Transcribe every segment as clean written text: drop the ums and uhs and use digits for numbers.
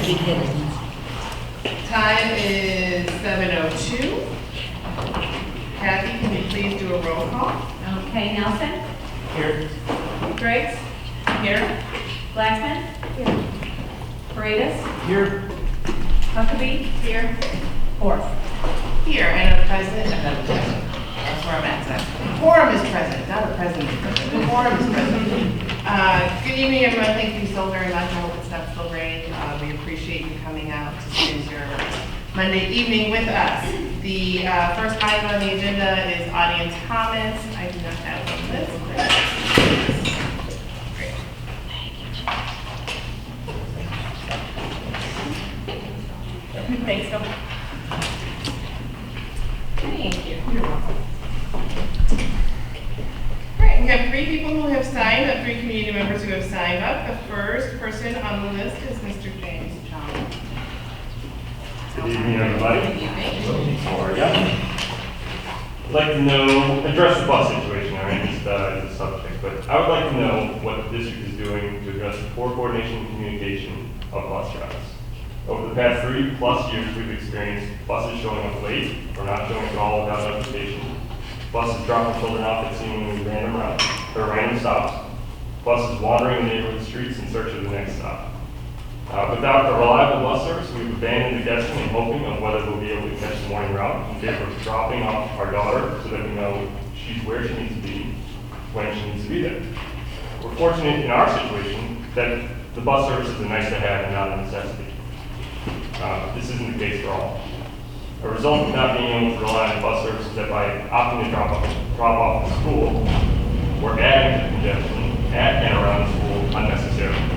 Time is 7:02. Kathy, can you please do a roll call? Okay, Nelson? Here. Griggs? Here. Blackman? Here. Paredes? Here. Huckabee? Here. Forth. Here, and a president, that's where I'm at, so. Quorum is present, not a president, the quorum is present. Good evening, everyone, thank you so very much, I hope it's not so rain. We appreciate you coming out to spend your Monday evening with us. The first item on the agenda is audience comments. I do not have one list. Great. Thanks, Phil. Thank you. You're welcome. Great, we have 3 people who have signed up, 3 community members who have signed up. The first person on the list is Mr. James Chong. Good evening, everybody. Good evening. How are ya? I'd like to know, address the bus situation, all right, is the subject, but I would like to know what the district is doing to address the poor coordination and communication of bus routes. Over the past 3+ years, we've experienced buses showing up late or not showing up at all without notification, buses dropping children off at seemingly random routes or random stops, buses wandering the neighborhood streets in search of the next stop. Without a reliable bus service, we've abandoned the guessing and hoping of whether we'll be able to catch the morning route in favor of dropping off our daughter so that we know she's where she needs to be when she needs to be there. We're fortunate in our situation that the bus service is a nice to have and not a necessity. This isn't the case for all. A result of not being able to rely on bus service is that by opting to drop off at school, we're adding to the congestion at and around the school unnecessarily.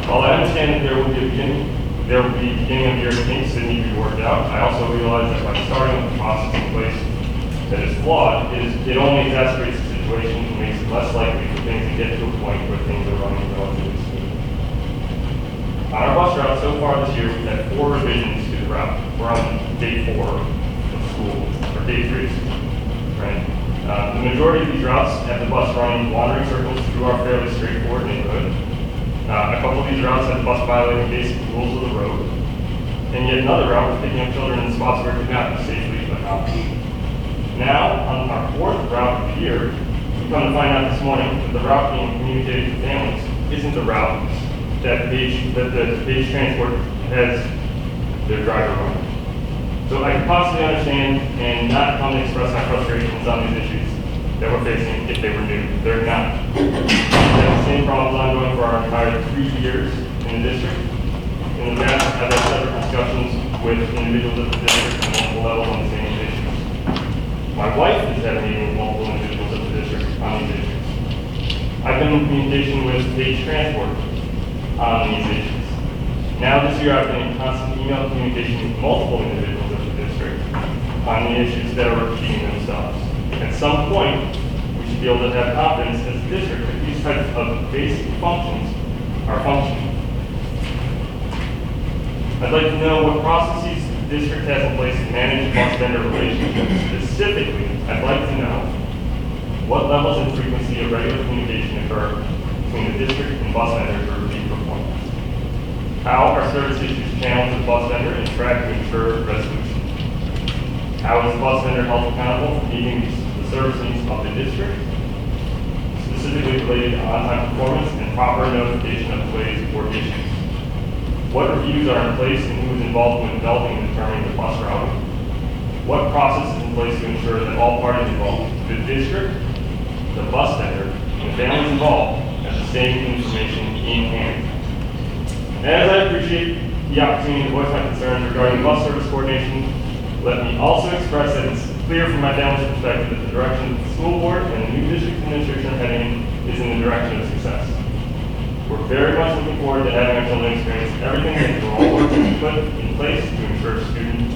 While I understand that there will be beginning of year kinks that need to be worked out, I also realize that by starting with a process in place that is flawed, it only exacerbates the situation and makes it less likely for things to get to a point where things are running relatively smoothly. On our bus route so far this year, we've had 4 revisions to the route. We're on day 4 of school, or day 3, right? The majority of these routes have the bus running wandering circles through our fairly straightforward neighborhood. A couple of these routes have the bus violating basic rules of the road. And yet another route was picking up children in spots where it could not be safely accomplished. Now, on our 4th route of the year, we come to find out this morning that the route being communicated to families isn't the route that the Page Transport has their driver run. So I can possibly understand and not come to express my frustrations on these issues that we're facing if they were new. They're not. We have the same problems ongoing for our entire 3 years in the district. In the past, I've had several discussions with individuals at the district on multiple levels on the same issues. My wife has had a meeting with multiple individuals at the district on these issues. I've been in communication with Page Transport on these issues. Now this year I've been in constant email communication with multiple individuals at the district on the issues that are repeating themselves. At some point, we should be able to have confidence as a district that these types of basic functions are functioning. I'd like to know what processes the district has in place to manage bus vendor relationships. Specifically, I'd like to know what levels and frequency of regular communication occur between the district and bus vendors for repeat performance. How are service issues channeled to the bus vendor and tracked to ensure resolution? How is the bus vendor held accountable for meeting the service needs of the district, specifically related to on-time performance and proper notification of delays or issues? What reviews are in place and who is involved in developing and determining the bus route? What process is in place to ensure that all parties involved, the district, the bus vendor, and the families involved, have the same information in hand? As I appreciate the opportunity to voice my concerns regarding bus service coordination, let me also express that it's clear from my family's perspective that the direction that the school board and the new district administration are heading is in the direction of success. We're very much looking forward to having our children experience everything that we're all working to put in place to ensure student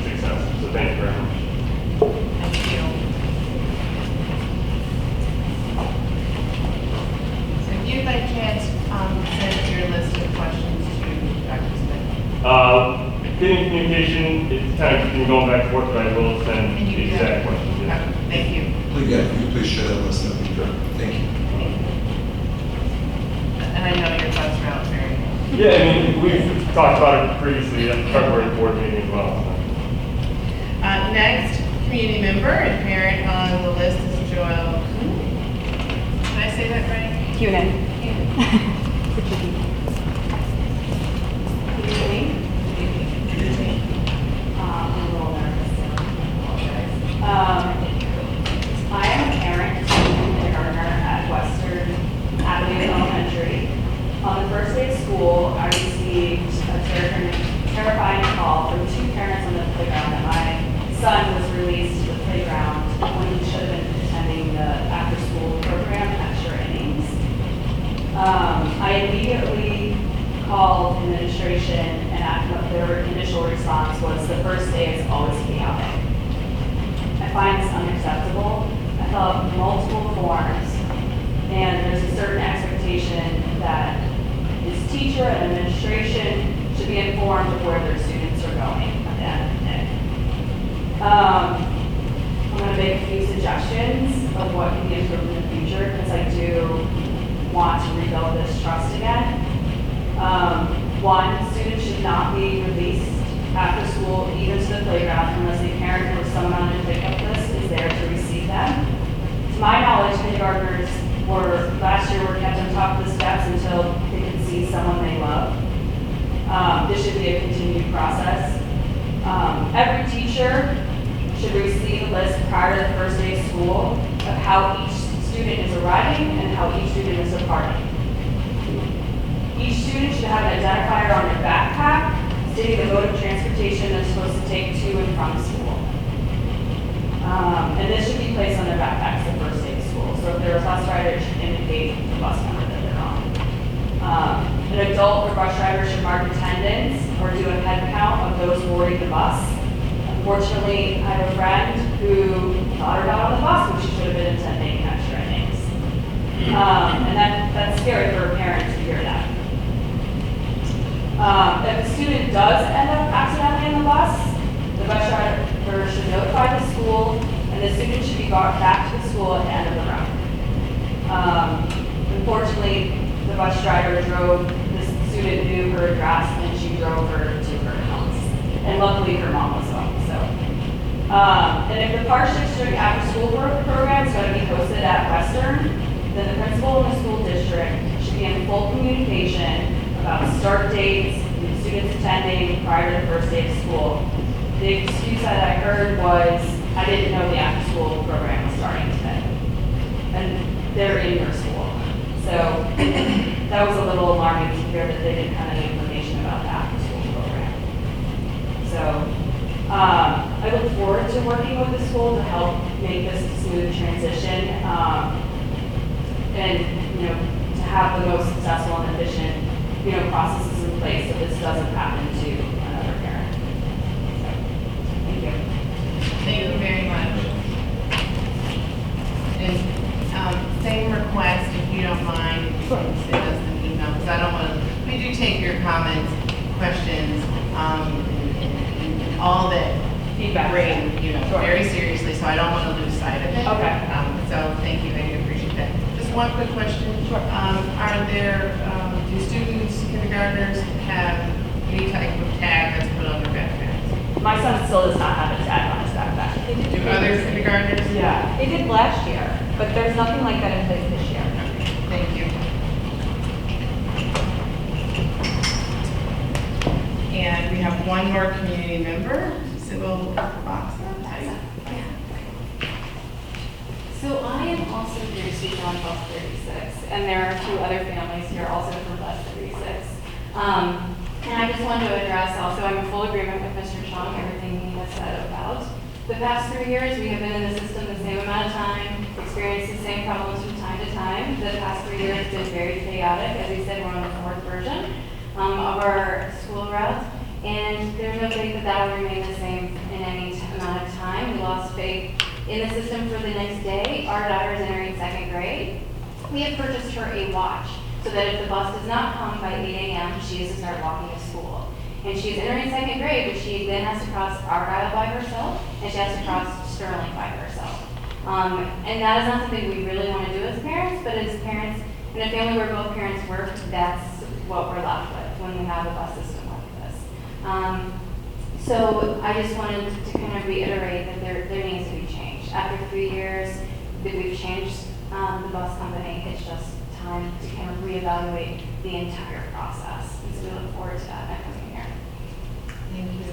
success. So thank you very much. Thank you. So if you'd like chance, send your list of questions to Dr. Smith. Getting communication, it's kind of been going back and forth, but I will send the exact questions. Yeah. Thank you. Please share that list. That'd be good. Thank you. And I know your bus route very well. Yeah, I mean, talked about it previously at the February board meeting as well. Next, community member and parent on the list is Joelle. Did I say that right? Cunin. Good evening. I'm a little nervous, so I apologize. I am a parent and kindergartner at Western Avenue Elementary. On the first day of school, I received a terrifying call from two parents on the playground that my son was released to the playground when he should have been attending the after-school program at Sure Innings. I immediately called administration and what their initial response was the first day is always chaotic. I find this unacceptable. I fill out multiple forms, and there's a certain expectation that this teacher and administration should be informed of where their students are going at the end of the day. I'm going to make a few suggestions of what can be improved in the future, because I do want to rebuild this trust again. One, students should not be released after school, even to the playground, unless a parent or someone on their pickup list is there to receive them. To my knowledge, kindergartners last year were kept on top of the steps until they could see someone they love. This should be a continued process. Every teacher should receive a list prior to the first day of school of how each student is arriving and how each student is departing. Each student should have an identifier on their backpack stating the mode of transportation they're supposed to take to and from school. And this should be placed on their backpacks the first day of school. So if they're a bus rider, it should indicate the bus number that they're on. An adult or bus driver should mark attendance or do a head count of those boarding the bus. Unfortunately, I have a friend who thought her got on the bus when she should have been attending extra innings. And that's scary for a parent to hear that. If a student does end up accidentally on the bus driver should notify the school, and the student should be brought back to the school at the end of the route. Unfortunately, the bus driver the student knew her address, and she drove her to her house. And luckily, her mom was home. So, and if the Park District after-school program is going to be hosted at Western, then the principal and the school district should be in full communication about start dates, and students attending prior to the first day of school. The excuse that I heard was, I didn't know the after-school program was starting today. And they're in your school. So that was a little alarming to hear that they didn't have any information about the after-school program. So I look forward to working with the school to help make this a smooth transition and to have the most successful and efficient processes in place so this doesn't happen to another parent. So, thank you. Thank you very much. And same request, if you don't mind, if you can send us an email, because I don't want to, we do take your comments, questions, and all that Feedback. bring, Sure. very seriously, so I don't want to lose sight of it. Okay. So thank you, I do appreciate that. Just one quick question. Sure. Are there, do students, kindergartners have any type of tag that's put on their backpacks? My son still does not have a tag on his backpack. Do other kindergartners? Yeah. They did last year, but there's nothing like that in place this year. Thank you. And we have one more community member, Sybil Boxer. So I am also here to speak on Bus 36, and there are a few other families here also from Bus 36. And I just wanted to address also, I'm in full agreement with Mr. Chong, everything he has said about the past 3 years. We have been in the system the same amount of time, experienced the same problems from time to time. The past 3 years have been very chaotic. As we said, we're on the fourth version of our school route. And there's no faith that that will remain the same in any amount of time. We lost faith in the system for the next day. Our daughter is entering second grade. We have purchased her a watch so that if the bus does not come by 8 a.m., she is to start walking to school. And she is entering second grade, but she then has to cross Argyle by herself, and she has to cross Sterling by herself. And that is not something we really want to do as parents, but as parents in a family where both parents work, that's what we're left with when we have a bus system like So I just wanted to kind of reiterate that there needs to be change. After 3 years that we've changed the bus company, it's just time to kind of reevaluate the entire process. And so we look forward to that next coming year. Thank you.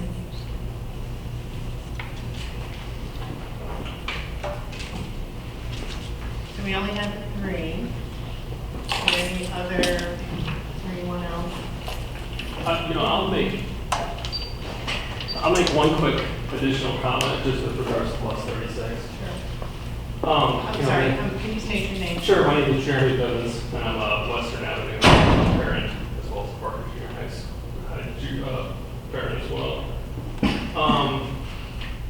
So we only have 3. Are there any other, anyone else? I'll make one quick additional comment just with regards to Bus 36. I'm sorry, can you state your name? Sure, my name is Jeremy Bivens, and I'm a Western Avenue parent as well as Parker Junior High School parent as well.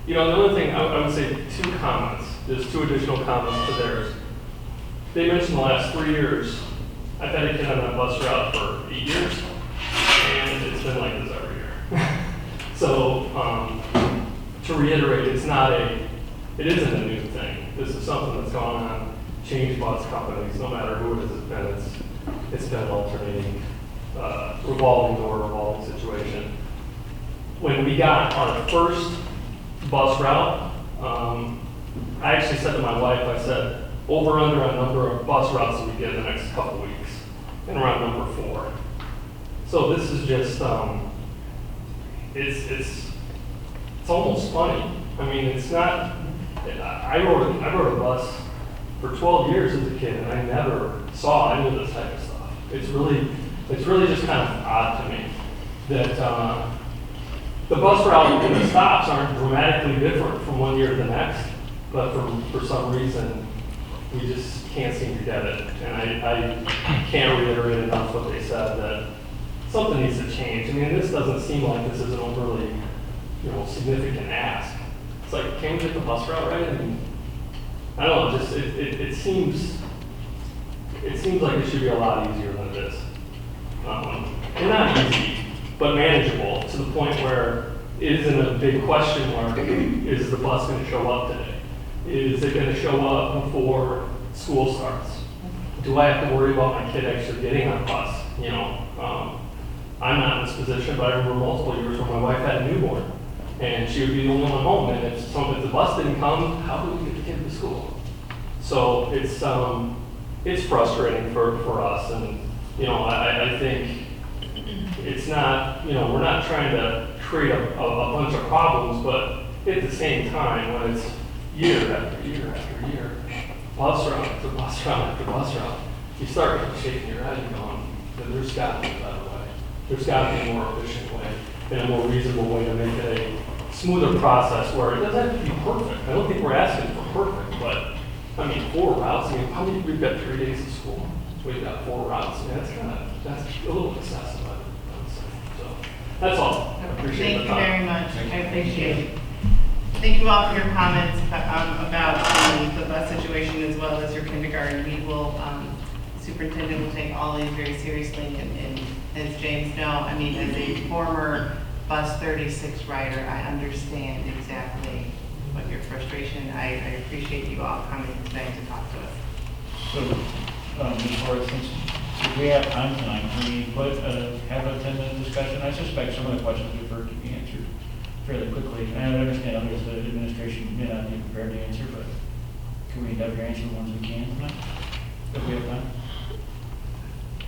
The other thing, I would say 2 comments. There's 2 additional comments to theirs. They mentioned the last 3 years. I've had a kid on that bus route for 8 years, and it's been like this every year. So, to reiterate, it isn't a new thing. This is something that's gone on, changed bus companies, no matter who it has been, it's been an alternating, revolving situation. When we got our first bus route, I actually said to my wife, I said, over under on number of bus routes that we get in the next couple weeks, and around number 4. So this is just, it's almost funny. I mean, it's not, I rode a bus for 12 years as a kid, and I never saw any of this type of stuff. It's really just kind of odd to me that the bus route and the stops aren't dramatically different from one year to the next, but for some reason, we just can't seem to get it. And I can't reiterate enough what they said, that something needs to change. I mean, this doesn't seem like this is an overly, significant ask. It's like, can we get the bus route right? I mean, I don't know, just, it seems like it should be a lot easier than it is. And not easy, but manageable to the point where it isn't a big question mark. Is the bus going to show up today? Is it going to show up before school starts? Do I have to worry about my kid actually getting on a bus? I'm not in this position, but I remember multiple years where my wife had a newborn, and she would be the only one home. And if the bus didn't come, how do we get the kid to school? So it's frustrating for us, and I think it's not, we're not trying to create a bunch of problems, but at the same time, when it's year after year after year, bus route after bus route after bus route, you start shaking your head and going, there's got to be a better way. There's got to be a more efficient way and a more reasonable way to make it a smoother process where it doesn't have to be perfect. I don't think we're asking for perfect, but 4 routes. We've got 3 days of school. We've got 4 routes. That's a little excessive, I would say. So that's all. I appreciate Thank the you time. very much. I appreciate it. Thank you all for your comments about the bus situation as well as your kindergarten. We will, superintendent will take all these very seriously, and as James as a former Bus 36 rider, I understand exactly what your frustration. I appreciate you all coming tonight to talk to us. So, Ms. Horace, since we have time tonight, can we have a 10-minute discussion? I suspect some of the questions we've heard can be answered fairly quickly. And I understand others the administration may not be prepared to answer, but can we endeavor to answer the ones we can tonight, if we have time?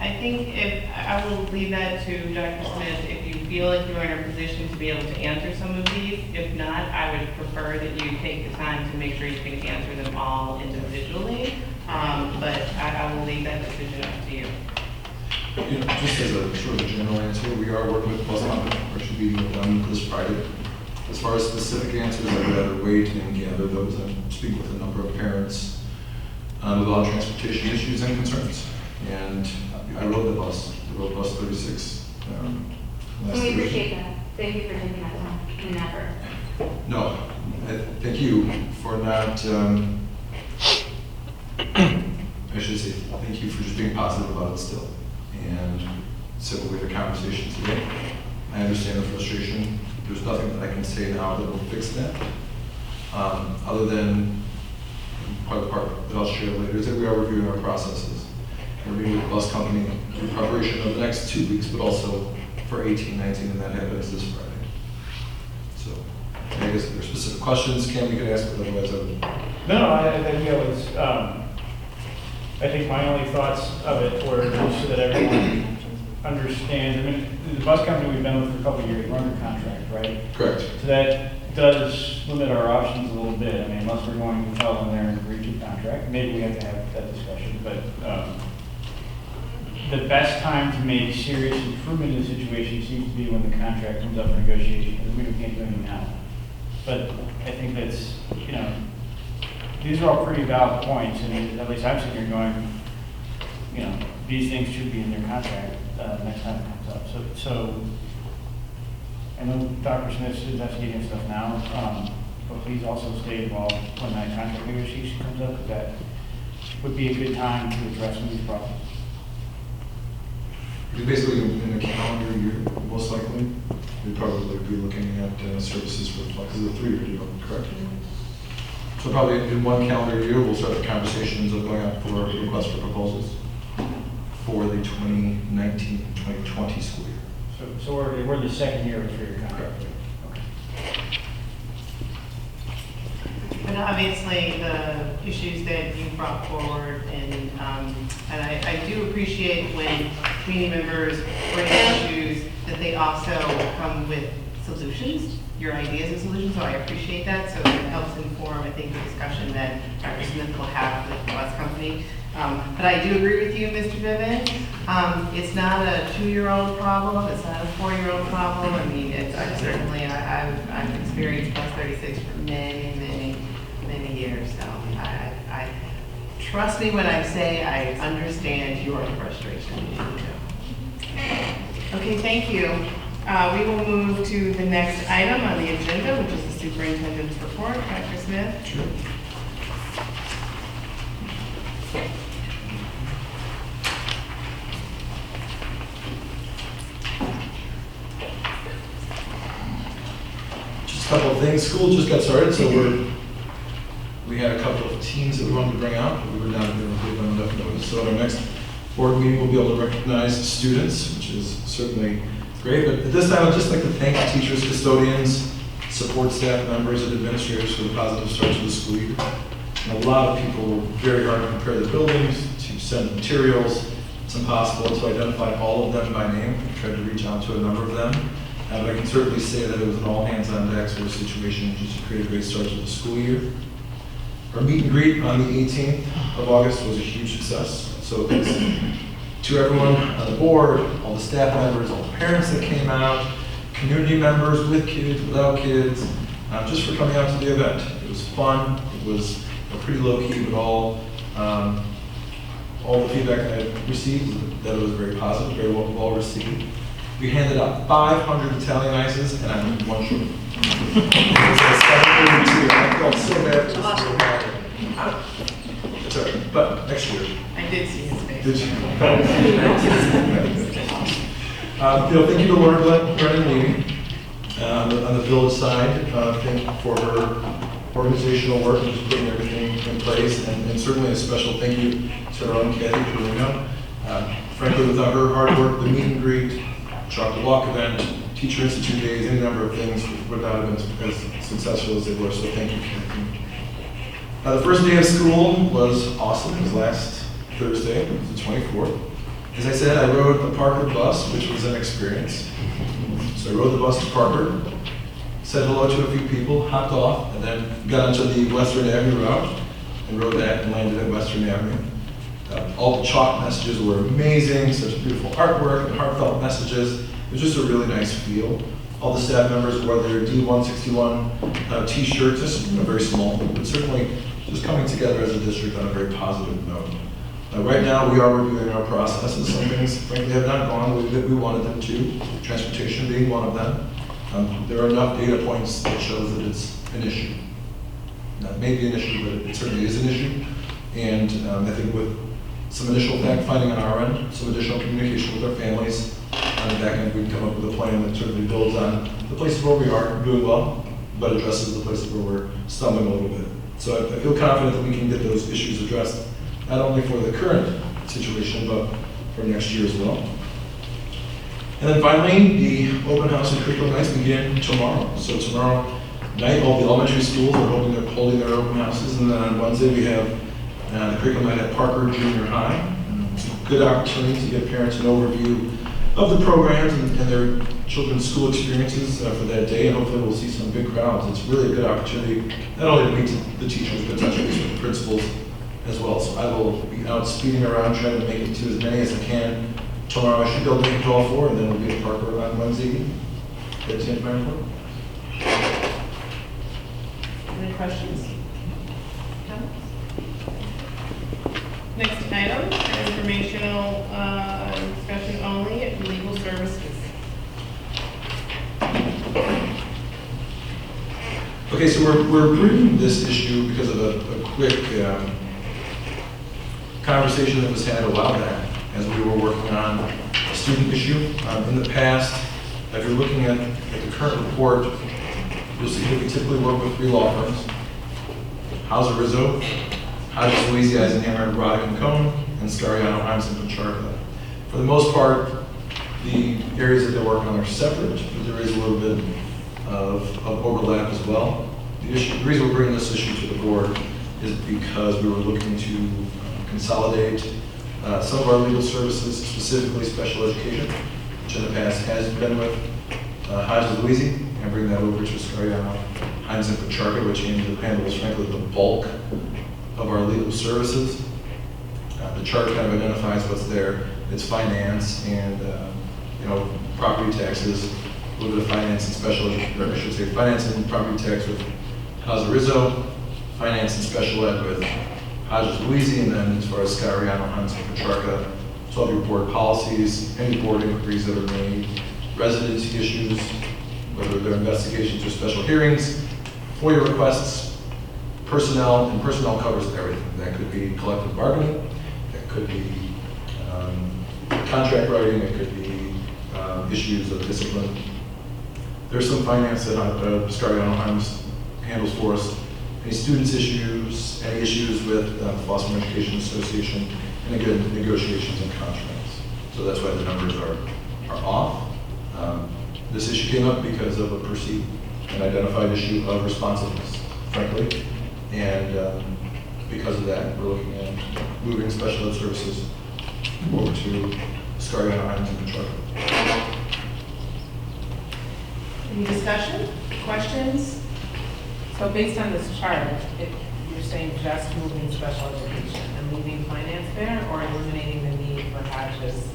I think I will leave that to Dr. Smith. If you feel like you are in a position to be able to answer some of these, if not, I would prefer that you take the time to make sure you can answer them all individually. But I will leave that decision up to you. Just as a sort of general answer, we are working with the bus company. We should be done this Friday. As far as specific answers, I would rather wait and gather those and speak with a number of parents with all transportation issues and concerns. And I rode the bus. I rode bus 36. And we appreciate that. Thank you for taking that time and effort. No, thank you for not, I should say, thank you for just being positive about it still. And so we had a conversation today. I understand the frustration. There's nothing that I can say now that will fix that. Other than part of the part that I'll share later is that we are reviewing our processes. We're meeting with the bus company in preparation of the next 2 weeks, but also for 18-19, and that happens this Friday. So, I guess if there are specific questions, Cam, you could ask, but otherwise I would. No, I think it was, I think my only thoughts of it were just so that everyone understands. I mean, the bus company we've been with for a couple of years, we're under contract, right? Correct. So that does limit our options a little bit. I mean, unless we're going to tell them they're in breach of contract, maybe we have to have that discussion. But the best time to make serious improvement in the situation seems to be when the contract comes up for negotiation, because we can't do anything now. But I think that's, you know, these are all pretty valid points, and at least I'm sitting here going, you know, these things should be in their contract next time it comes up. So I know Dr. Smith is investigating stuff now, but please also stay involved when that contract negotiation comes up, because that would be a good time to address some of these problems. You're basically in a calendar year, most likely, you'd probably be looking at services for, like, this is a 3-year deal, correct? So probably in 1 calendar year, we'll start the conversations of going out for requests for proposals for the 2019-2020 school year. So we're the second year of a 3-year contract. Okay. But obviously, the issues that you brought forward, and I do appreciate when community members bring issues, that they also come with solutions, your ideas of solutions, so I appreciate that. So it helps inform, I think, the discussion that Dr. Smith will have with the bus company. But I do agree with you, Mr. Vivian. It's not a 2-year-old problem. It's not a 4-year-old problem. I mean, I've experienced Bus 36 for many years. So I trust me when I say I understand your frustration. Okay, thank you. We will move to the next item on the agenda, which is the superintendent's report. Dr. Smith? Sure. Just a couple of things. School just got started, so we had a couple of teams that we wanted to bring out, but we were not able to give them enough notice. So at our next board meeting, we'll be able to recognize students, which is certainly great. But at this time, I'd just like to thank the teachers, custodians, support staff members, and administrators for the positive start to the school year. And a lot of people worked very hard to prepare the buildings, to send materials. It's impossible to identify all of them by name. I tried to reach out to a number of them. But I can certainly say that it was an all hands on deck sort of situation just to create a great start to the school year. Our meet and greet on the 18th of August was a huge success. So thanks to everyone on the board, all the staff members, all the parents that came out, community members with kids, without kids, just for coming out to the event. It was fun. It was pretty low key, but all the feedback that I received was that it was very positive, very well received. We handed out 500 Italian ices, and I went 1 short. I felt so bad. It's all right, but next year. I did see his face. Did you? Thank you to Laura Brennan Levy on the village side. Thank you for her organizational work and just putting everything in place, and certainly a special thank you to our own Kathy Perino. Frankly, without her hard work, the meet and greet, chocolate walk event, Teacher Institute days, any number of things would not have been as successful as they were, so thank you, Kathy. The first day of school was awesome. It was last Thursday, it was the 24th. As I said, I rode the Parker bus, which was an experience. So I rode the bus to Parker, said hello to a few people, hopped off, and then got onto the Western Avenue route and rode that and landed at Western Avenue. All the chalk messages were amazing, such beautiful artwork and heartfelt messages. It was just a really nice feel. All the staff members wore their D161 t-shirts, just very small, but certainly just coming together as a district on a very positive note. Right now, we are reviewing our processes. Some things, frankly, have not gone the way that we wanted them to, transportation being one of them. There are enough data points that shows that it's an issue. Now, it may be an issue, but it certainly is an issue. And I think with some initial fact-finding on our end, some additional communication with our families, on the back end, we've come up with a plan that certainly builds on the places where we are doing well, but addresses the places where we're stumbling a little bit. So I feel confident that we can get those issues addressed, not only for the current situation, but for next year as well. And then finally, the open house and curriculum nights begin tomorrow. So tomorrow night, all the elementary schools are holding their open houses. And then on Wednesday, we have the curriculum night at Parker Junior High. It's a good opportunity to give parents an overview of the programs and their children's school experiences for that day. And hopefully we'll see some big crowds. It's really a good opportunity, not only to meet the teachers, but touch base with the principals as well. So I will be out speeding around trying to make it to as many as I can. Tomorrow I should be able to make it to all 4, and then we'll be at Parker on Wednesday evening. That's the end of my report. Any questions? Comments? Next item, informational discussion only, legal services. Okay, so we're bringing this issue because of a quick conversation that was had a while back as we were working on a student issue. In the past, if you're looking at the current report, you'll see that we typically work with 3 law firms: Hauser Rizzo, Hodges Louisi, Eisenhammer, Roddick and Cohn, and Scariano, Himes, and Pacharka. For the most part, the areas that they work on are separate, but there is a little bit of overlap as well. The reason we're bringing this issue to the board is because we were looking to consolidate some of our legal services, specifically special education, which in the past has been with Hodges Louisi, and bring that over to Scariano, Himes, and Pacharka, which handles, frankly, the bulk of our legal services. The chart kind of identifies what's there. It's finance and property taxes, a little bit of finance and special ed, or I should say finance and property tax with Hauser Rizzo, finance and special ed with Hodges Louisi, and then as far as Scariano, Himes, and Pacharka, 12-year board policies, any board inquiries that are made, residency issues, whether they're investigations or special hearings, FOIA requests, personnel, and personnel covers everything. That could be collective bargaining, that could be contract writing, it could be issues of discipline. There's some finance that Scariano Himes handles for us. Any students issues, any issues with the Foster Education Association, and again, negotiations and contracts. So that's why the numbers are off. This issue came up because of a perceived and identified issue of responsiveness, frankly. And because of that, we're looking at moving special ed services over to Scariano, Himes, and Pacharka. Any discussion, questions? So based on this chart, you're saying just moving special education and leaving finance there, or eliminating the need for Hodges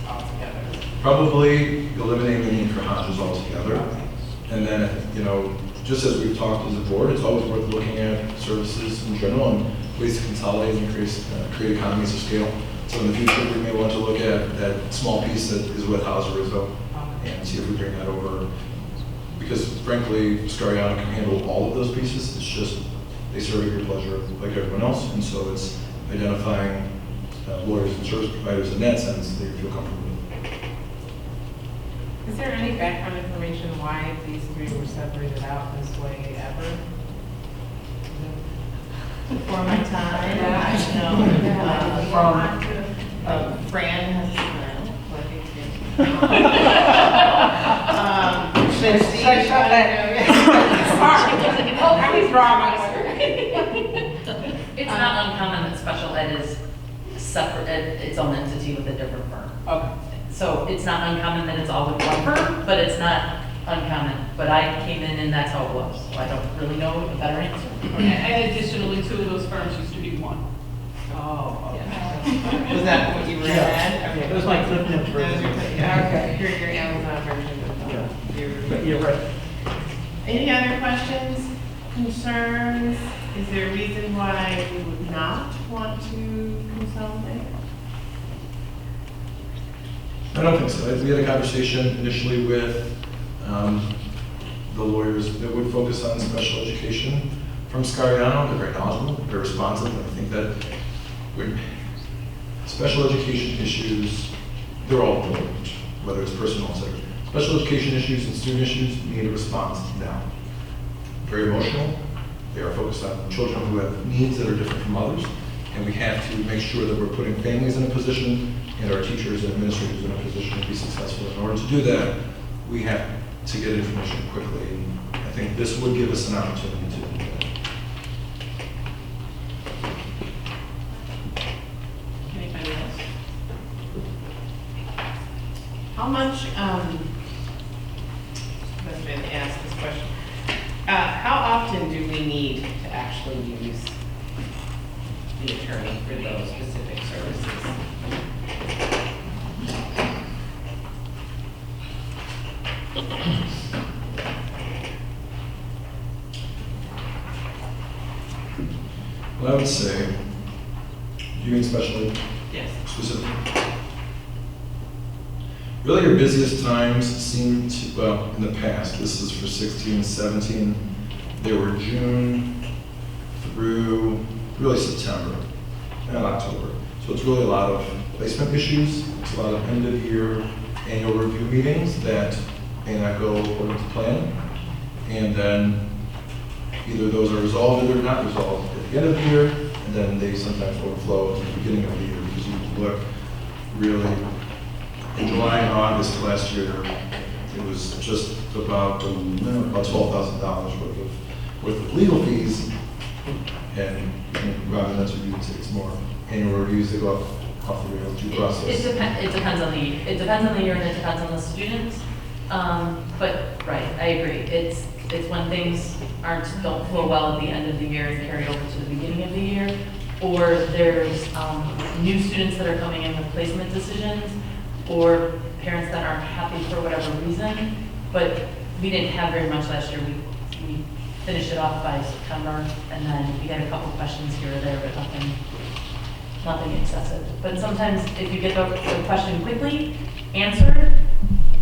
altogether? Probably eliminating the need for Hodges altogether. And then, just as we've talked as a board, it's always worth looking at services in general and ways to consolidate and create economies of scale. So in the future, we may want to look at that small piece that is with Hauser Rizzo and see if we bring that over. Because frankly, Scariano can handle all of those pieces. It's just they serve at your pleasure like everyone else. And so it's identifying lawyers and service providers in that sense that you feel comfortable with. Is there any background information why these 3 were separated out this way ever? For my time, Fran has, I was wrong, It's not uncommon that special ed is separate, its own entity with a different firm. Okay. So it's not uncommon that it's all with one firm, but it's not uncommon. But I came in and that's how it was. So I don't really know a better answer. And additionally, 2 of those firms used to be 1. Oh, okay. Was that what you were at? It was my Cliff Notes version. Okay, your Amazon version of But you're right. Any other questions, concerns? Is there a reason why we would not want to consolidate? I don't think so. We had a conversation initially with the lawyers that would focus on special education from Scariano. They're very knowledgeable, very responsive, and I think that special education issues, they're all important, whether it's personal or secondary. Special education issues and student issues need a response now. Very emotional. They are focused on children who have needs that are different from others, and we have to make sure that we're putting families in a position and our teachers and administrators in a position to be successful. In order to do that, we have to get information quickly. And I think this would give us an opportunity to do that. Anybody else? How much, best way to ask this question. How often do we need to actually use the attorney for those specific services? Well, I would say, you mean special ed Yes. specifically? Really, your busiest times seem to, well, in the past, this is for 16, 17, they were June through really September and October. So it's really a lot of placement issues. It's a lot of end of year annual review meetings that may not go according to plan. And then either those are resolved or they're not resolved at the end of the year, and then they sometimes overflow at the beginning of the year because you look really in July and August of last year, it was just about $12,000 worth of legal fees, and rather than that's what you would say, it's more annual reviews that go off the rails due process. It depends on the year, and it depends on the students. But, right, I agree. It's when things don't flow well at the end of the year and carry over to the beginning of the year, or there's new students that are coming in with placement decisions, or parents that aren't happy for whatever reason. But we didn't have very much last year. We finished it off by September, and then we had a couple questions here or there, but nothing excessive. But sometimes if you get the question quickly answered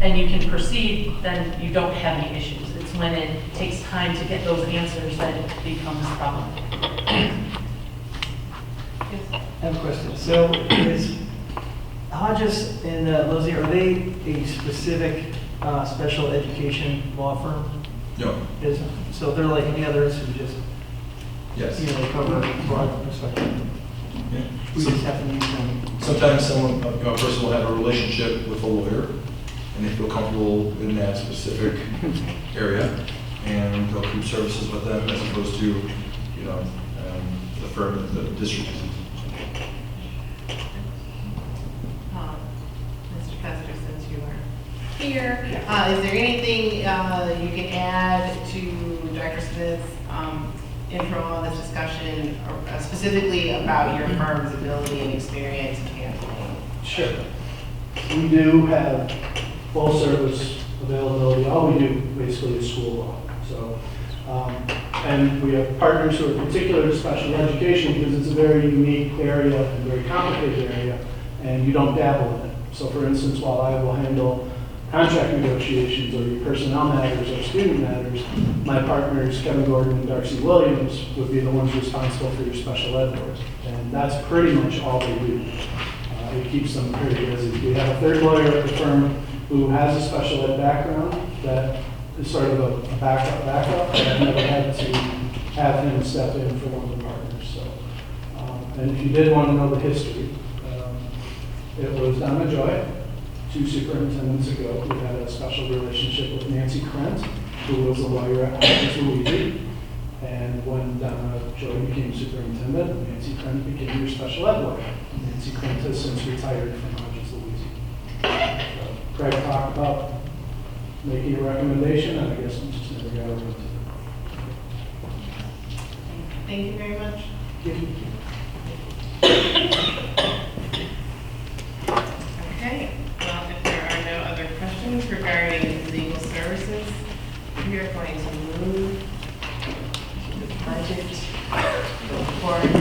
and you can proceed, then you don't have any issues. It's when it takes time to get those answers that it becomes a problem. I have a question. So is Hodges and Lozzi, are they a specific special education law firm? No. So they're like any others who just, Yes. they cover a broad perspective? Yeah. We just have to use them. Sometimes a person will have a relationship with a lawyer, and they feel comfortable in that specific area, and they'll keep services with them as opposed to, the firm that the district is. Mr. Kester, since you are here, is there anything you can add to Dr. Smith's intro on this discussion, or specifically about your firm's ability and experience in handling? Sure. We do have full service availability. All we do basically is school law. So, and we have partners who are particular to special education because it's a very unique area and very complicated area, and you don't dabble in it. So for instance, while I will handle contract negotiations or your personnel matters or student matters, my partners, Kevin Gordon and Darcy Williams, would be the ones responsible for your special ed board. And that's pretty much all they do. It keeps them pretty busy. We have a third lawyer at the firm who has a special ed background that is sort of a backup, but I've never had to have him step in for one of the partners. So, and if you did want to know the history, it was Donna Joy, 2 superintendents ago, who had a special relationship with Nancy Krent, who was a lawyer at Hodges Louisi. And when Donna Joy became superintendent, Nancy Krent became your special ed lawyer. Nancy Krent has since retired from Hodges Louisi. So Craig talked about making a recommendation, and I guess we just never got around to it. Thank you very much. Okay, well, if there are no other questions regarding legal services, we are going to move to the budget report.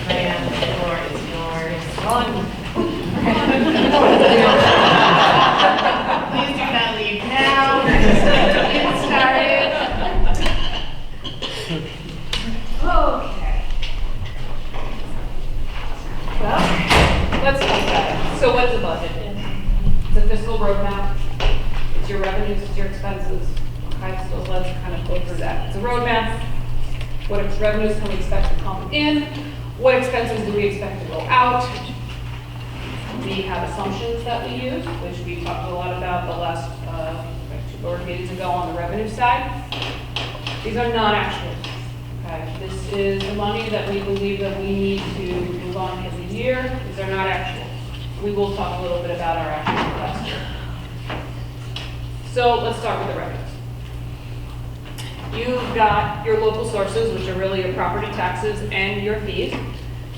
Grant, the floor is yours. Please do not leave now. Get started. Okay. Well, let's talk about it. So what's a budget? It's a fiscal roadmap. It's your revenues, it's your expenses. Okay, so let's kind of go through that. It's a roadmap. What revenues can we expect to come in? What expenses do we expect to go out? we have assumptions that we use, which we talked a lot about the last, two board meetings ago on the revenue side. These are not actual. Okay, this is the money that we believe that we need to move on in the year. These are not actual. We will talk a little bit about our actual last year. So let's start with the revenues. You've got your local sources, which are really your property taxes and your fees.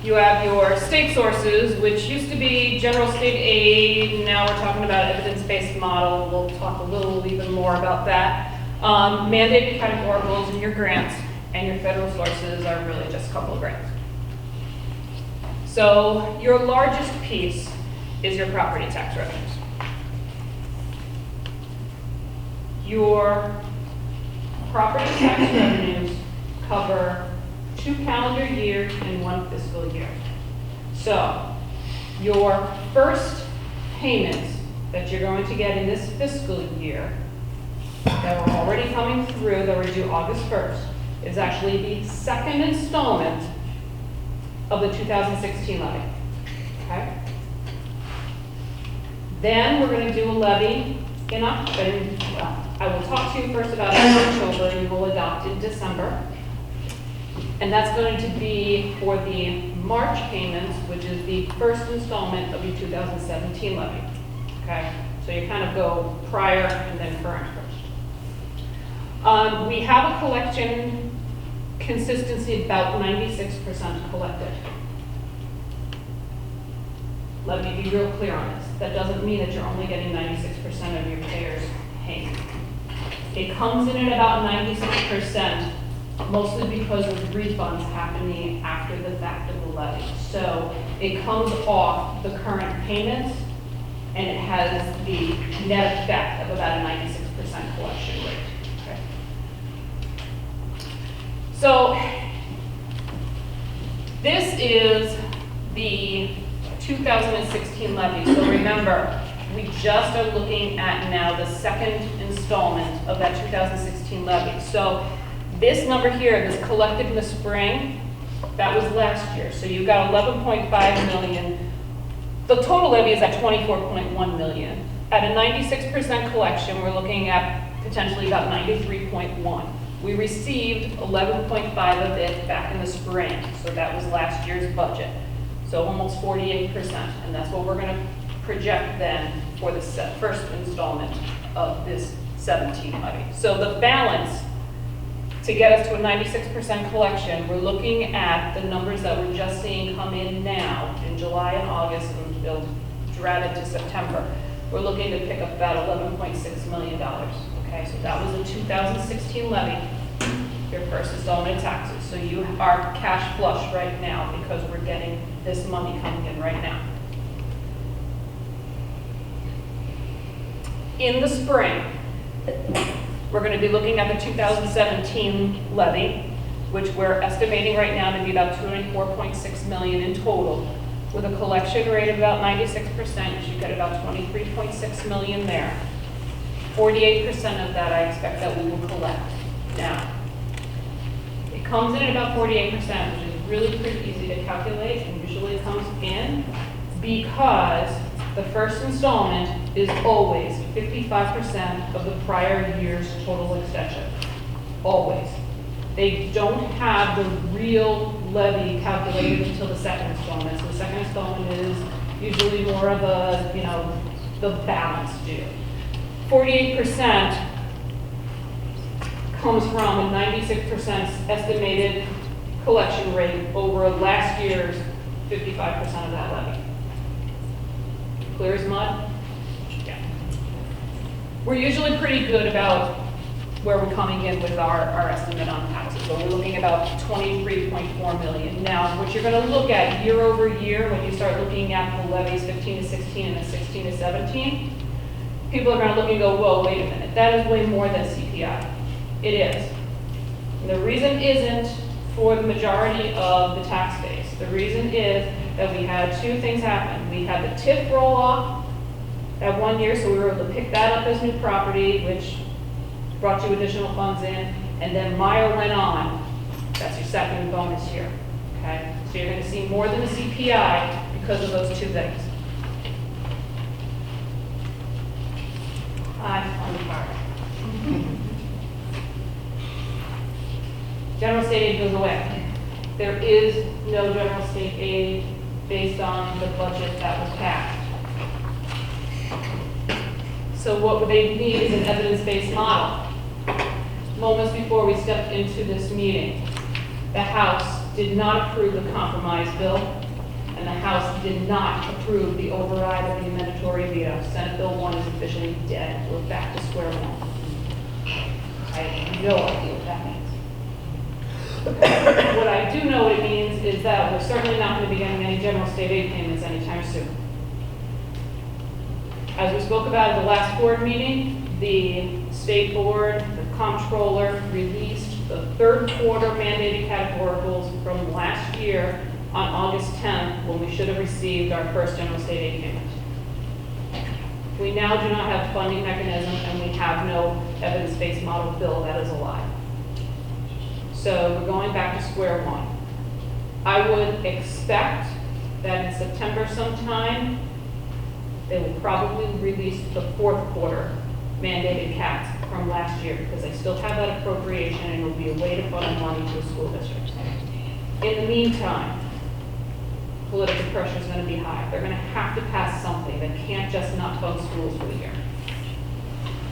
You have your state sources, which used to be general state aid. Now we're talking about evidence-based model. We'll talk a little even more about that. Mandated categoricals and your grants, and your federal sources are really just a couple of grants. So your largest piece is your property tax revenues. Your property tax revenues cover 2 calendar years and 1 fiscal year. So your first payments that you're going to get in this fiscal year that were already coming through, that were due August 1st, is actually the second installment of the 2016 levy. Okay? Then we're going to do a levy in October. Well, I will talk to you first about it in October, and we will adopt in December. And that's going to be for the March payments, which is the first installment of your 2017 levy. Okay? So you kind of go prior and then current first. We have a collection consistency about 96% collected. Let me be real clear on this. That doesn't mean that you're only getting 96% of your payers paying. It comes in at about 96%, mostly because of refunds happening after the fact of the levy. So it comes off the current payments, and it has the net effect of about a 96% collection rate. Okay. So this is the 2016 levy. So remember, we just are looking at now the second installment of that 2016 levy. So this number here, this collected in the spring, that was last year. So you got 11.5 million. The total levy is at 24.1 million. At a 96% collection, we're looking at potentially about 93.1. We received 11.5 of it back in the spring. So that was last year's budget. So almost 48%. And that's what we're going to project then for the first installment of this 17 levy. So the balance, to get us to a 96% collection, we're looking at the numbers that we're just seeing come in now in July and August, and they'll drag it to September. We're looking to pick up about $11.6 million. Okay, so that was the 2016 levy, your first installment of taxes. So you are cash flush right now because we're getting this money coming in right now. In the spring, we're going to be looking at the 2017 levy, which we're estimating right now to be about $24.6 million in total. With a collection rate of about 96%, you should get about $23.6 million there. 48% of that I expect that we will collect. Now, it comes in at about 48%, which is really pretty easy to calculate, and usually it comes in because the first installment is always 55% of the prior year's total extension. Always. They don't have the real levy calculated until the second installment. So the second installment is usually more of a, the balance due. 48% comes from a 96% estimated collection rate over last year's 55% of that levy. Clear as mud? Yeah. We're usually pretty good about where we're coming in with our estimate on taxes. So we're looking about 23.4 million. Now, what you're going to look at year over year when you start looking at the levies 15 to 16 and then 16 to 17, people are going to look and go, whoa, wait a minute, that is way more than CPI. It is. And the reason isn't for the majority of the tax base. The reason is that we had two things happen. We had the TIF roll off that 1 year, so we were able to pick that up as new property, which brought you additional funds in, and then Meyer went on. That's your second bonus year, okay? So you're going to see more than the CPI because of those two things. On the part. General state aid goes away. There is no general state aid based on the budget that was passed. So what they need is an evidence-based model. Moments before we stepped into this meeting, the House did not approve the compromise bill, and the House did not approve the override of the amendatory veto. Senate Bill 1 is officially dead. We're back to square one. I have no idea what that means. What I do know what it means is that we're certainly not going to be getting any general state aid payments anytime soon. As we spoke about at the last board meeting, the state board, the comptroller released the third quarter mandated categoricals from last year on August 10th, when we should have received our first general state aid payment. We now do not have funding mechanism, and we have no evidence-based model bill. That is a lie. So we're going back to square one. I would expect that in September sometime, they will probably release the fourth quarter mandated caps from last year, because they still have that appropriation and it will be a way to fund money to a school district. In the meantime, political pressure is going to be high. They're going to have to pass something. They can't just not fund schools for the year.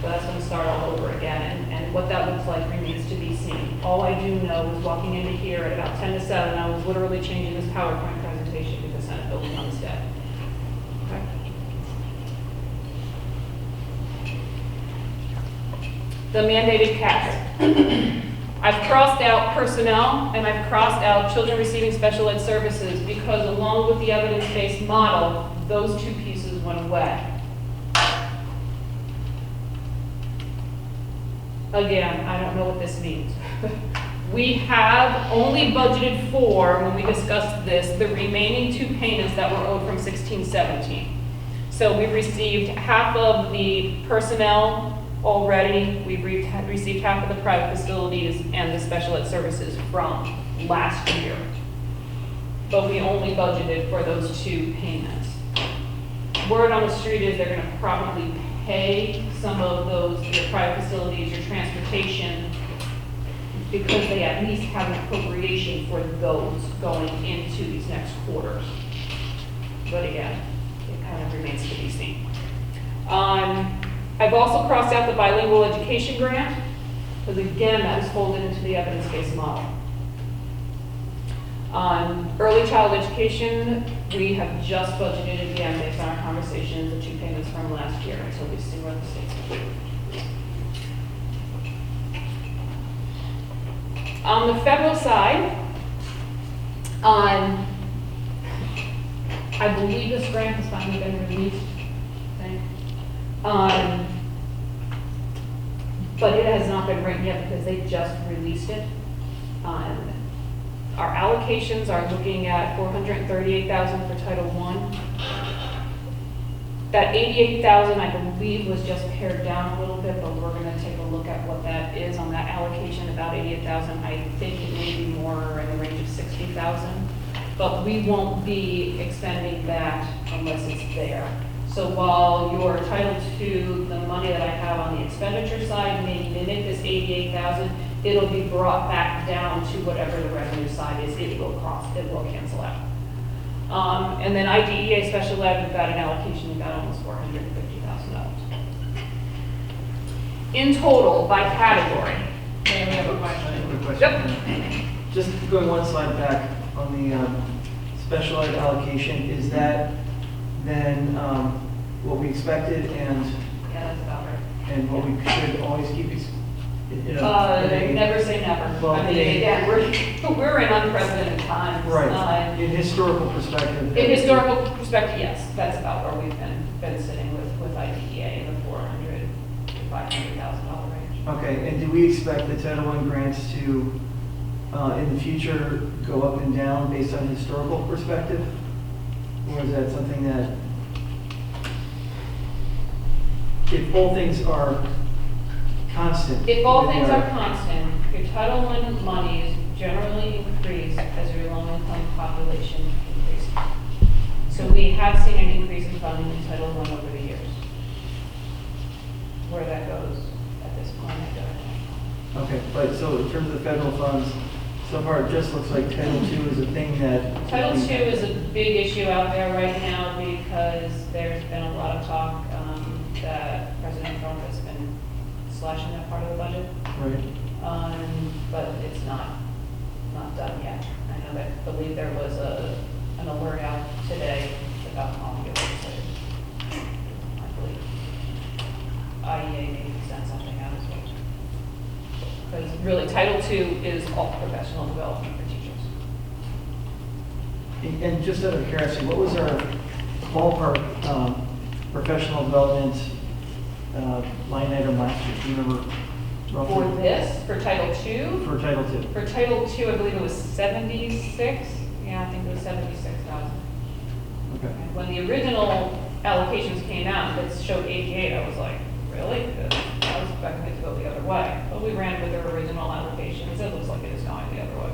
So that's going to start all over again, and what that looks like remains to be seen. All I do know is walking into here at about 10 to 7, I was literally changing this PowerPoint presentation because Senate Bill was on this day. Okay. The mandated caps. I've crossed out personnel and I've crossed out children receiving special ed services because along with the evidence-based model, those two pieces went away. Again, I don't know what this means. We have only budgeted for, when we discussed this, the remaining two payments that were owed from 16-17. So we received half of the personnel already. We've received half of the private facilities and the special ed services from last year. But we only budgeted for those two payments. Word on the street is they're going to probably pay some of those, your private facilities, your transportation, because they at least have an appropriation for those going into these next quarters. But again, it kind of remains to be seen. I've also crossed out the bilingual education grant, because again, that was folded into the evidence-based model. On early child education, we have just budgeted again based on our conversations, the two payments from last year until we see where the state's going. On the federal side, I believe this grant has finally been released, but it has not been written yet because they just released it. Our allocations are looking at $438,000 for Title I. That $88,000, I believe, was just pared down a little bit, but we're going to take a look at what that is on that allocation, about $88,000. I think it may be more in the range of $60,000, but we won't be expending that unless it's there. So while your Title II, the money that I have on the expenditure side may mimic this $88,000, it'll be brought back down to whatever the revenue side is. It will cancel out. And then IDEA special ed, we've got an allocation of about almost $450,000. In total, by category. May I have a question? Yep. Just going one slide back on the special ed allocation, is that then what we expected and Yeah, that's about right. and what we should always keep in a- Never say never. Well, I mean, again, we're in unprecedented times. Right, in historical perspective. In historical perspective, yes, that's about where we've been sitting with IDEA in the $400,000 to $500,000 range. Okay, and do we expect the Title I grants to, in the future, go up and down based on historical perspective? Or is that something that, if all things are constant? If all things are constant, your Title I monies generally increase as your low-income population increases. So we have seen an increase in funding in Title I over the years. where that goes at this point, I don't know. Okay, but so in terms of the federal funds, so far it just looks like Title II is a thing that. Title II is a big issue out there right now because there's been a lot of talk that President Trump has been slashing that part of the budget. Right. But it's not done yet. I know that, I believe there was an alert out today about calling it legislative. I believe IEA maybe sent something out as well. Because really, Title II is all professional development for teachers. And just out of curiosity, what was our ballpark professional development line item last year? Do you remember roughly? For this, for Title II? For Title II. For Title II, I believe it was 76. Yeah, I think it was 76,000. Okay. When the original allocations came out, it showed 88. I was like, really? Because I was expecting it to go the other way. But we ran with their original allocations. It looks like it is going the other way.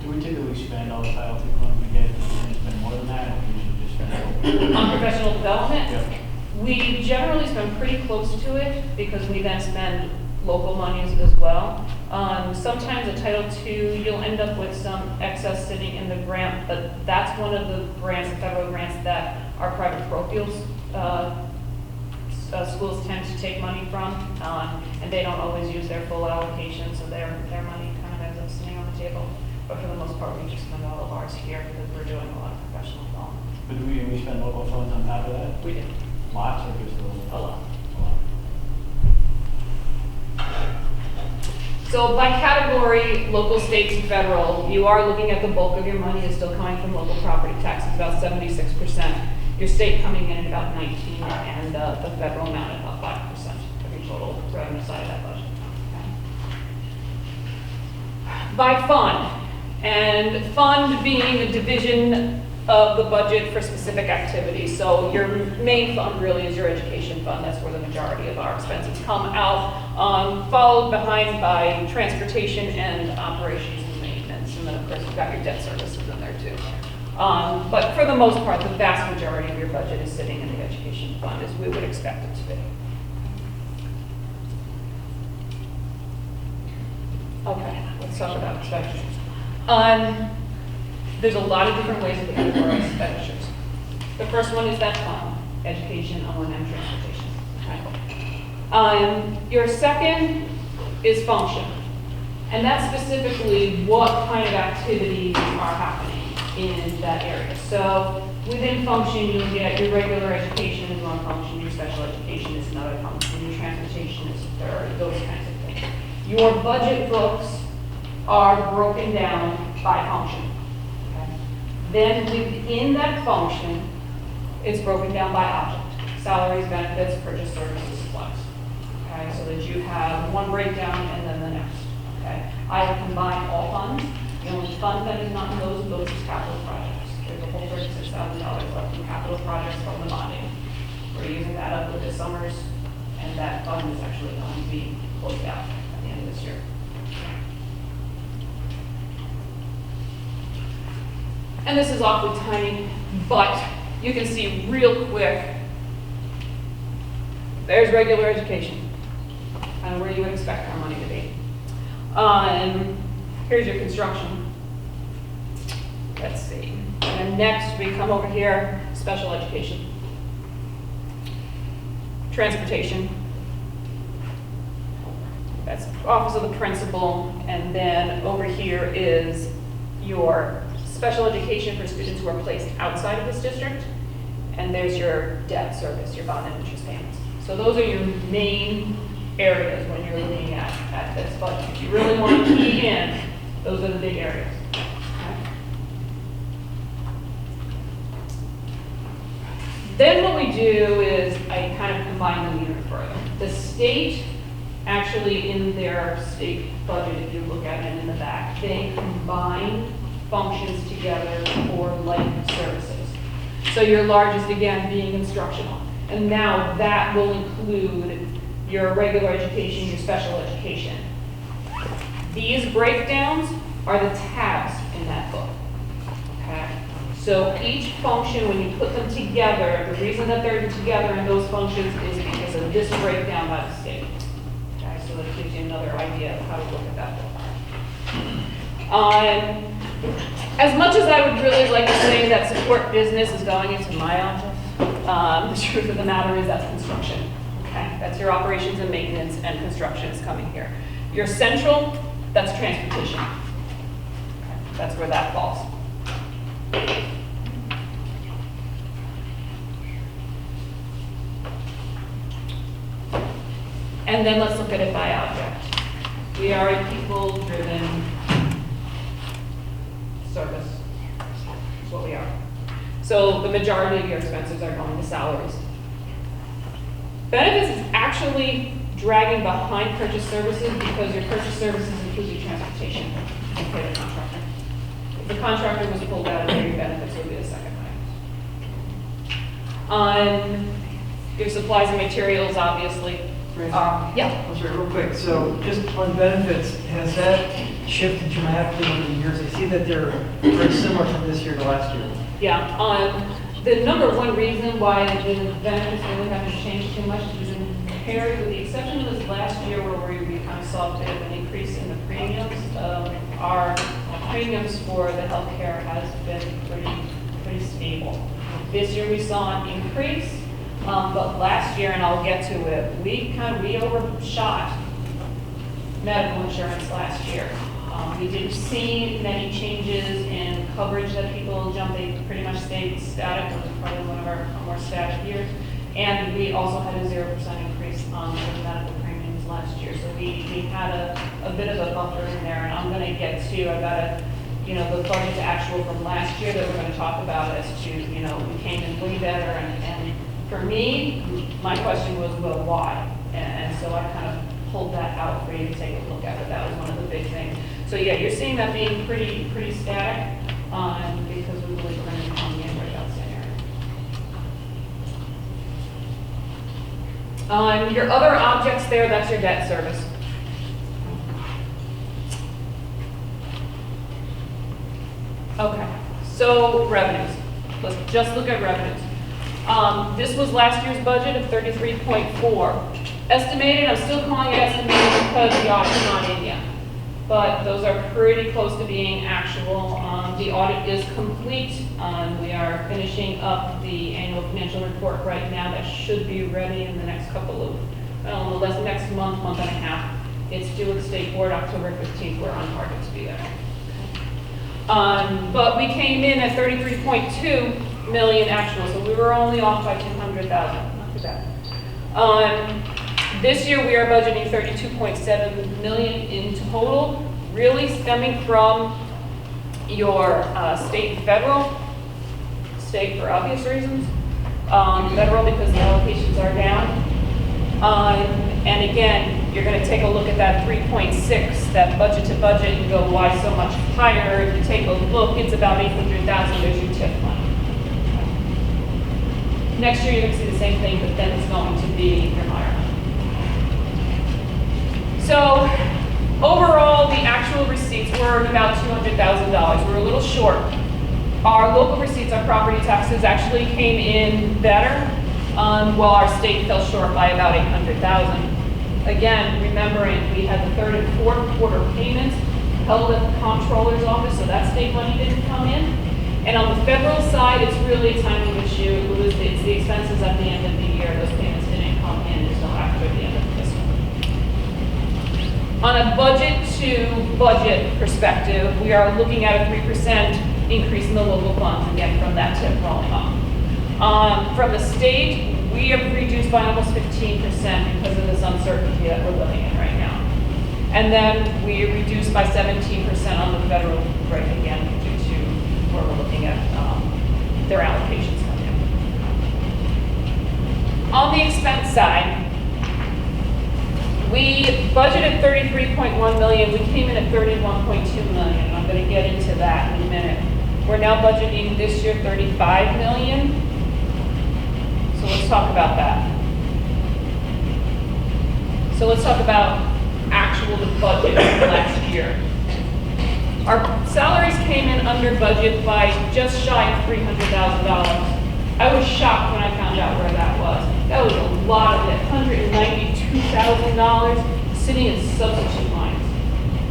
Do we typically spend all the Title II funds we get, and spend more than that, or we usually just spend it? On professional development? Yeah. We generally spend pretty close to it because we then spend local monies as well. Sometimes at Title II, you'll end up with some excess sitting in the grant, but that's one of the grants, the federal grants that our private parochials schools tend to take money from, and they don't always use their full allocation, so their money kind of ends up sitting on the table. But for the most part, we just spend all of ours here because we're doing a lot of professional development. But do we spend local funds on top of that? We do. Lots or just a little? A lot. A lot. So by category, local, state, and federal, you are looking at the bulk of your money is still coming from local property taxes, about 76%. Your state coming in at about 19%, and the federal amount at about 5% of your total revenue side of that budget. Okay. By fund, and fund being a division of the budget for specific activities. So your main fund really is your education fund. That's where the majority of our expenses come out, followed behind by transportation and operations and maintenance. And then of course you've got your debt services in there too. But for the most part, the vast majority of your budget is sitting in the education fund as we would expect it to be. Okay, let's talk about expenditures. There's a lot of different ways of categorizing expenditures. The first one is that fund, education, O&M, transportation. Okay. Your second is function. And that's specifically what kind of activities are happening in that area. So within function, you'll get your regular education is one function, your special education is another function, your transportation is a third, those kinds of things. Your budget books are broken down by function. Then within that function, it's broken down by object. Salaries, benefits, purchase services, supplies. Okay, so that you have one breakdown and then the next. Okay, I have combined all funds. The only fund that is not in those is capital projects. There's a whole $36,000 left in capital projects from the bonding. We're using that up with the summers, and that fund is actually going to be closed out at the end of this year. And this is awfully tiny, but you can see real quick, there's regular education, and where you would expect our money to be. Here's your construction. Let's see. And next we come over here, special education. Transportation. That's office of the principal, and then over here is your special education for students who are placed outside of this district, and there's your debt service, your bond and interest payments. So those are your main areas when you're looking at this budget. If you really want to key in, those are the big areas. Okay? Then what we do is I kind of combine them even further. The state, actually in their state budget, if you look at it in the back, they combine functions together for like services. So your largest, again, being instructional. And now that will include your regular education, your special education. These breakdowns are the tabs in that book. Okay? So each function, when you put them together, the reason that they're together in those functions is because of this breakdown by the state. Okay, so that gives you another idea of how to look at that. As much as I would really like to say that support business is going into my office, the truth of the matter is that's construction. Okay, that's your operations and maintenance, and construction is coming here. Your central, that's transportation. Okay, that's where that falls. And then let's look at it by object. We are a people-driven service. That's what we are. So the majority of your expenses are going to salaries. Benefits is actually dragging behind purchase services because your purchase services include your transportation and pay the contractor. If the contractor was pulled out of there, your benefits would be the second highest. Your supplies and materials, obviously. Yeah. I'm sorry, real quick, so just on benefits, has that shifted dramatically over the years? I see that they're very similar from this year to last year. Yeah, the number one reason why the benefits really haven't changed too much is compared, with the exception of this last year where we kind of saw a bit of an increase in the premiums. Our premiums for the healthcare has been pretty stable. This year we saw an increase, but last year, and I'll get to it, we overshot medical insurance last year. We didn't see many changes in coverage that people jumped. They pretty much stayed static. It was probably one of our more static years. And we also had a 0% increase on the medical premiums last year. So we had a bit of a buffer in there. And I'm going to get to, I've got the budget to actual from last year that we're going to talk about as to, we came in way better. And for me, my question was, well, why? And so I kind of pulled that out for you to take a look at it. That was one of the big things. So yeah, you're seeing that being pretty static because we believe we're going to be coming in right out scenario. Your other objects there, that's your debt service. Okay, so revenues. Let's just look at revenues. This was last year's budget of 33.4. Estimated, I'm still calling it estimated because the audit's not in yet. But those are pretty close to being actual. The audit is complete. We are finishing up the annual financial report right now. That should be ready in the next couple of, next month and a half. It's due at the state board October 15th. We're on target to be there. But we came in at 33.2 million actual, so we were only off by 200,000. Not too bad. This year we are budgeting 32.7 million in total, really stemming from your state and federal. State for obvious reasons, federal because the allocations are down. And again, you're going to take a look at that 3.6, that budget to budget, and go, why so much higher? If you take a look, it's about 800,000. There's your TIF money. Next year you're going to see the same thing, but then it's going to be your higher. So overall, the actual receipts were about $200,000. We're a little short. Our local receipts, our property taxes, actually came in better, while our state fell short by about $800,000. Again, remembering we had the third and fourth quarter payments held at the comptroller's office, so that state money didn't come in. And on the federal side, it's really a timing issue. It's the expenses at the end of the year. Those payments didn't come in until after the end of the fiscal. On a budget to budget perspective, we are looking at a 3% increase in the local funds, again, from that tip rolling off. From the state, we have reduced by almost 15% because of this uncertainty that we're living in right now. And then we reduced by 17% on the federal rate, again, due to where we're looking at their allocations coming in. On the expense side, we budgeted 33.1 million. We came in at 31.2 million. I'm going to get into that in a minute. We're now budgeting this year 35 million. So let's talk about that. So let's talk about actual budget last year. Our salaries came in under budget by just shy of $300,000. I was shocked when I found out where that was. That was a lot of it, $192,000 sitting in substitute lines.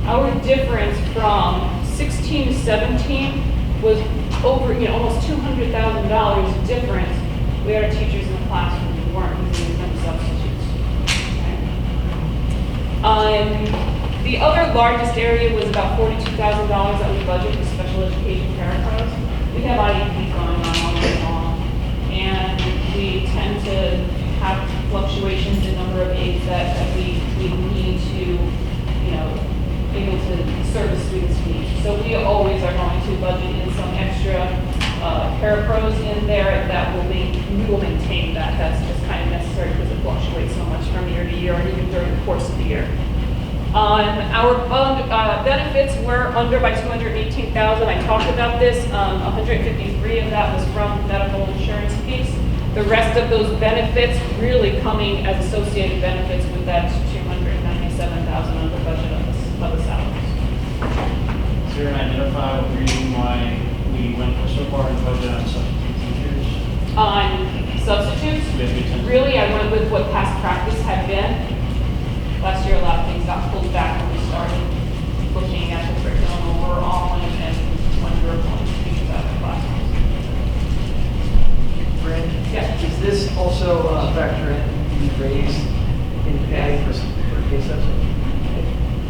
Our difference from 16 to 17 was over, almost $200,000 difference. We had our teachers in the classroom who weren't using them substitutes. Okay? The other largest area was about $42,000 that we budgeted for special education parapros. We have IEP going on all day long, and we tend to have fluctuations in number of aides that we need to, able to service students' needs. So we always are going to budget in some extra parapros in there that we will maintain that. That's just kind of necessary because it fluctuates so much from year to year and even during the course of the year. Our benefits were under by $218,000. I talked about this. 153 of that was from medical insurance piece. The rest of those benefits really coming as associated benefits with that $297,000 under budget of the salaries. Is there an identifiable reason why we went so far in the budget on substitute teachers? On substitutes, really I went with what past practice had been. Last year a lot of things got pulled back when we started looking at the curriculum overall and when we were pulling teachers out of classrooms. Brad? Yeah. Is this also factor in the raise in pay for case subs?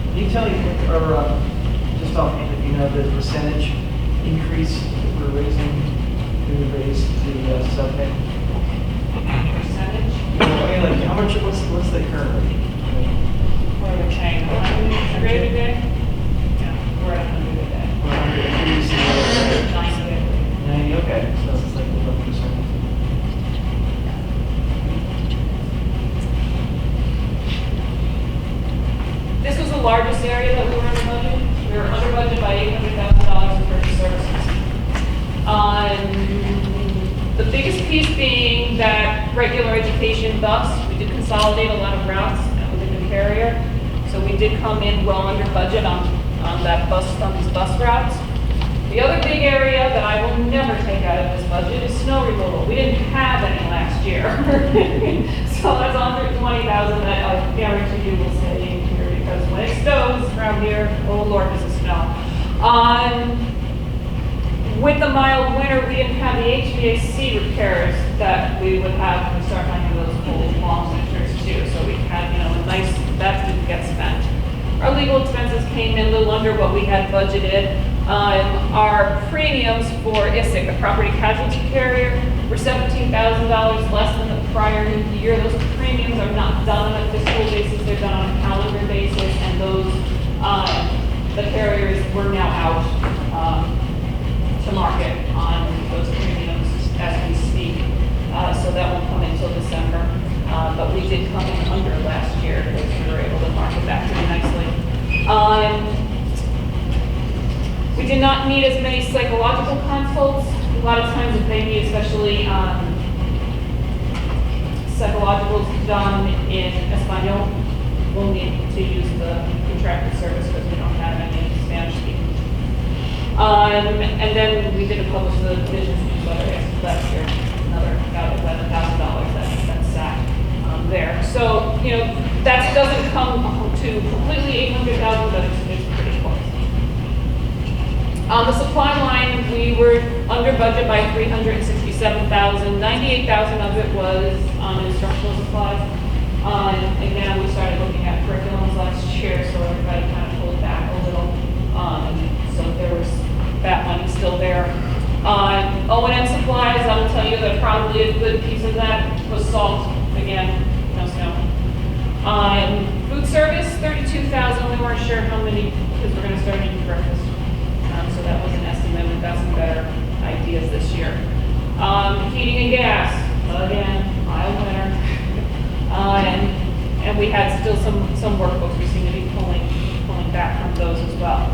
Can you tell me, or just offhand, if you know the percentage increase that we're raising, when we raise the sub pay? Percentage? Like how much, what's the current rate? What are we paying? 100 a day? Yeah, we're at 100 a day. 90, okay, so it's like 11%. This was the largest area that we were under budget. We were under budget by $800,000 in purchase services. The biggest piece being that regular education bus, we did consolidate a lot of routes within the carrier. So we did come in well under budget on that bus, on these bus routes. The other big area that I will never take out of this budget is snow removal. We didn't have any last year. So that's $120,000 that I guarantee you will stay in here because when it snows around here, oh Lord, does it snow. With the mild winter, we didn't have the HVAC repairs that we would have when we start having those cold, long winters too. So we had, a nice, that didn't get spent. Our legal expenses came in a little under what we had budgeted. Our premiums for ISIC, the property casualty carrier, were $17,000 less than the prior year. Those premiums are not done on a fiscal basis, they're done on a calendar basis, and those, the carriers were now out to market on those premiums as we speak. So that won't come until December. But we did come in under last year because we were able to market that pretty nicely. We did not need as many psychological consults. A lot of times if they need, especially psychologicals done in Espanol, we'll need to use the contracted service because we don't have any Spanish speaking. And then we did publish the business newsletter last year, another about $11,000 that sat there. So, that doesn't come to completely $800,000, but it's pretty close. On the supply line, we were under budget by $367,000. $98,000 of it was on instructional supplies. Again, we started looking at curriculums last year, so everybody kind of pulled back a little. So there was that money still there. O&M supplies, I will tell you that probably a good piece of that was salt. Again, no snow. Food service, $32,000. We weren't sure how many kids were going to start eating breakfast. So that was an estimate. We've got some better ideas this year. Heating and gas, again, mild winter. And we had still some workbooks we seem to be pulling back from those as well.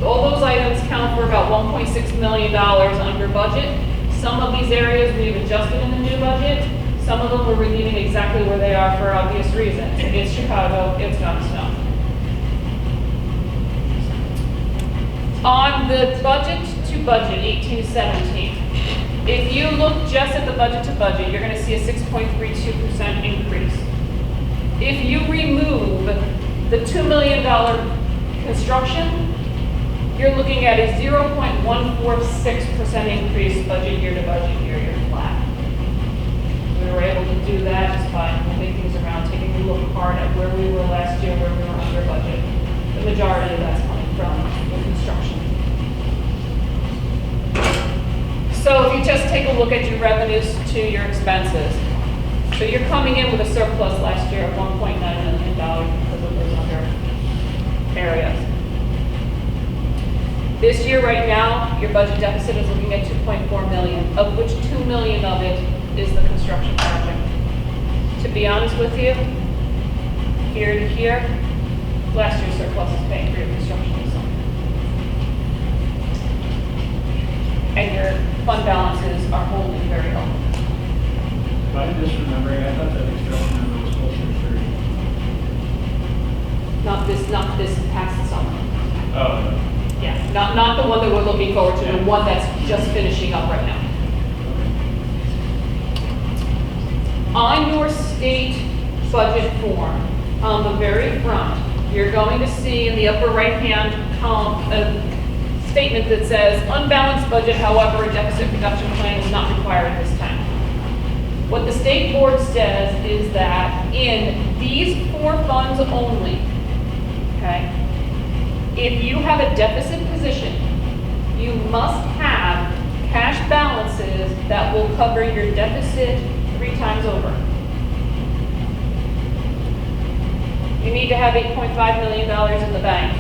All those items count for about $1.6 million under budget. Some of these areas we've adjusted in the new budget. Some of them we're leaving exactly where they are for obvious reasons. It's Chicago, it's gonna snow. On the budget to budget, 18 to 17, if you look just at the budget to budget, you're gonna see a 6.32% increase. If you remove the $2 million construction, you're looking at a 0.146% increase budget year to budget year, you're flat. We were able to do that just by moving things around, taking a look hard at where we were last year, where we were under budget. The majority of that's coming from the construction. So if you just take a look at your revenues to your expenses, so you're coming in with a surplus last year of $1.9 million because of those other areas. This year, right now, your budget deficit is looking at $2.4 million, of which $2 million of it is the construction project. To be honest with you, here to here, last year's surplus is paying for your construction. And your fund balances are holding very low. If I'm just remembering, I thought that construction number was closer to 30. Not this past summer. Oh, no. Yeah, not the one that we're looking forward to, the one that's just finishing up right now. On your state budget form, on the very front, you're going to see in the upper right-hand column a statement that says, unbalanced budget, however, a deficit reduction plan is not required at this time. What the state board says is that in these 4 funds only, okay, if you have a deficit position, you must have cash balances that will cover your deficit 3 times over. You need to have $8.5 million in the bank.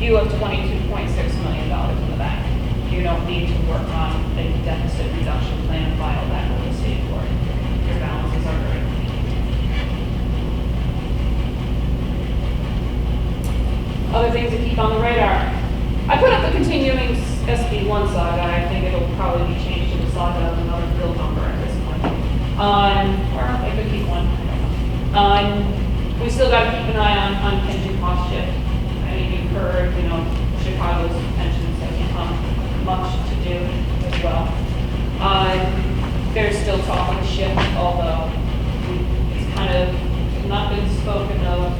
You have $22.6 million in the bank. You don't need to work on a deficit reduction plan and file that with the state board. Your balances are very clean. Other things to keep on the radar. I put up the continuing SB1 saga. I think it'll probably be changed to the saga of another bill number at this point. Or I could keep one. We still got to keep an eye on pension cost shift. I mean, you've heard, Chicago's pensions have become much to do as well. There's still talk of a shift, although it's kind of not been spoken of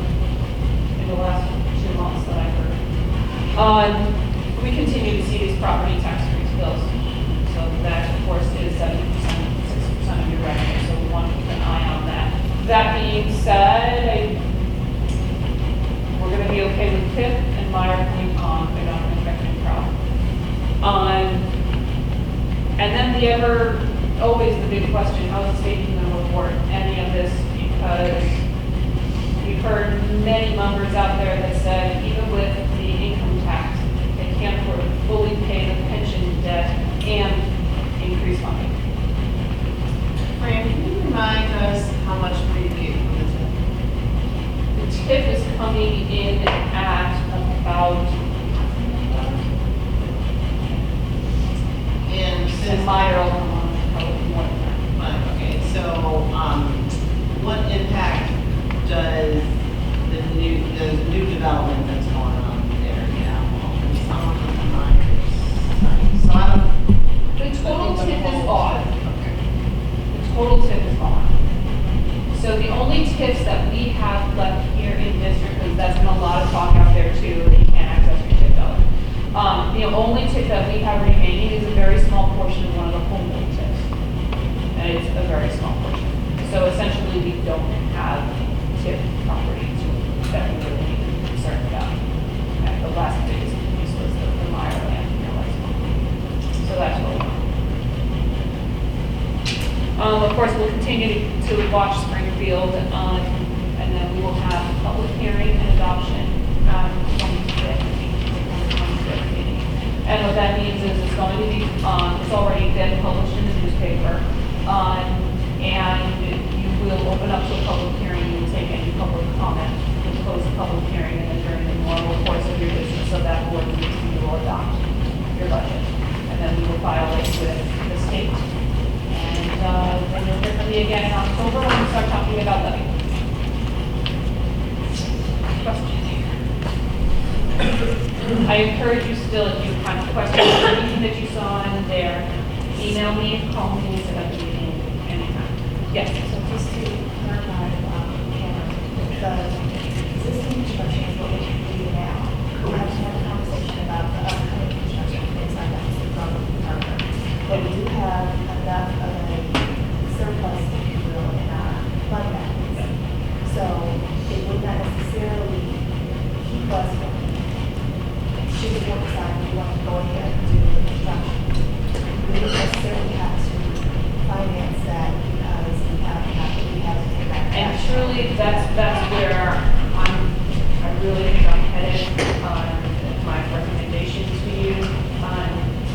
in the last 2 months that I've heard. We continue to see these property tax freeze bills. So that, of course, is 70%, 60% of your revenue, so we want to keep an eye on that. That being said, we're going to be okay with TIP and Meyer coming on. They're not going to affect any problem. And then always the big question, how is the state going to report any of this? Because we've heard many numbers out there that said even with the income tax, they can't afford to fully pay the pension debt and increase funding. Fran, can you remind us how much we get from the TIP? The TIP is coming in at about, And and since Meyer alone, probably more than that. Fine, okay, so, what impact does the new development that's going on there now? So I don't. The total TIP is off. Okay. The total TIP is off. So the only TIPs that we have left here in district, because that's been a lot of talk out there too, that you can't access your TIP dollar. The only TIP that we have remaining is a very small portion of one of the home build TIPs. And it's a very small portion. So essentially, we don't have TIP properties that we really need to be concerned about. And the last biggest piece was the Meyer land in your last one. So that's what we want. Of course, we'll continue to watch Springfield, and then we will have a public hearing and adoption on the 25th meeting. And what that means is it's going to be, it's already been published in the newspaper, and you will open up to a public hearing, you will take any public comment, you'll close the public hearing, and then during the normal course of your business of that board meeting, you will adopt your budget. And then we will file it with the state. Then you'll hear from me again in October when we start talking about levy. Questions? I I encourage you still, if you have questions or anything that you saw in there, email me, call me, set up a meeting anytime. Yes? So just to clarify, the existing construction is what we do now. We have to have a conversation about the upcoming construction inside that Mr. Parker. But we do have enough of a surplus, if you will, in our fund balance. So it would not necessarily keep us from, should the board decide we want to go ahead and do the construction. We don't necessarily have to finance that because we have to take that. And truly, that's where I really think I'm headed on my recommendation to you.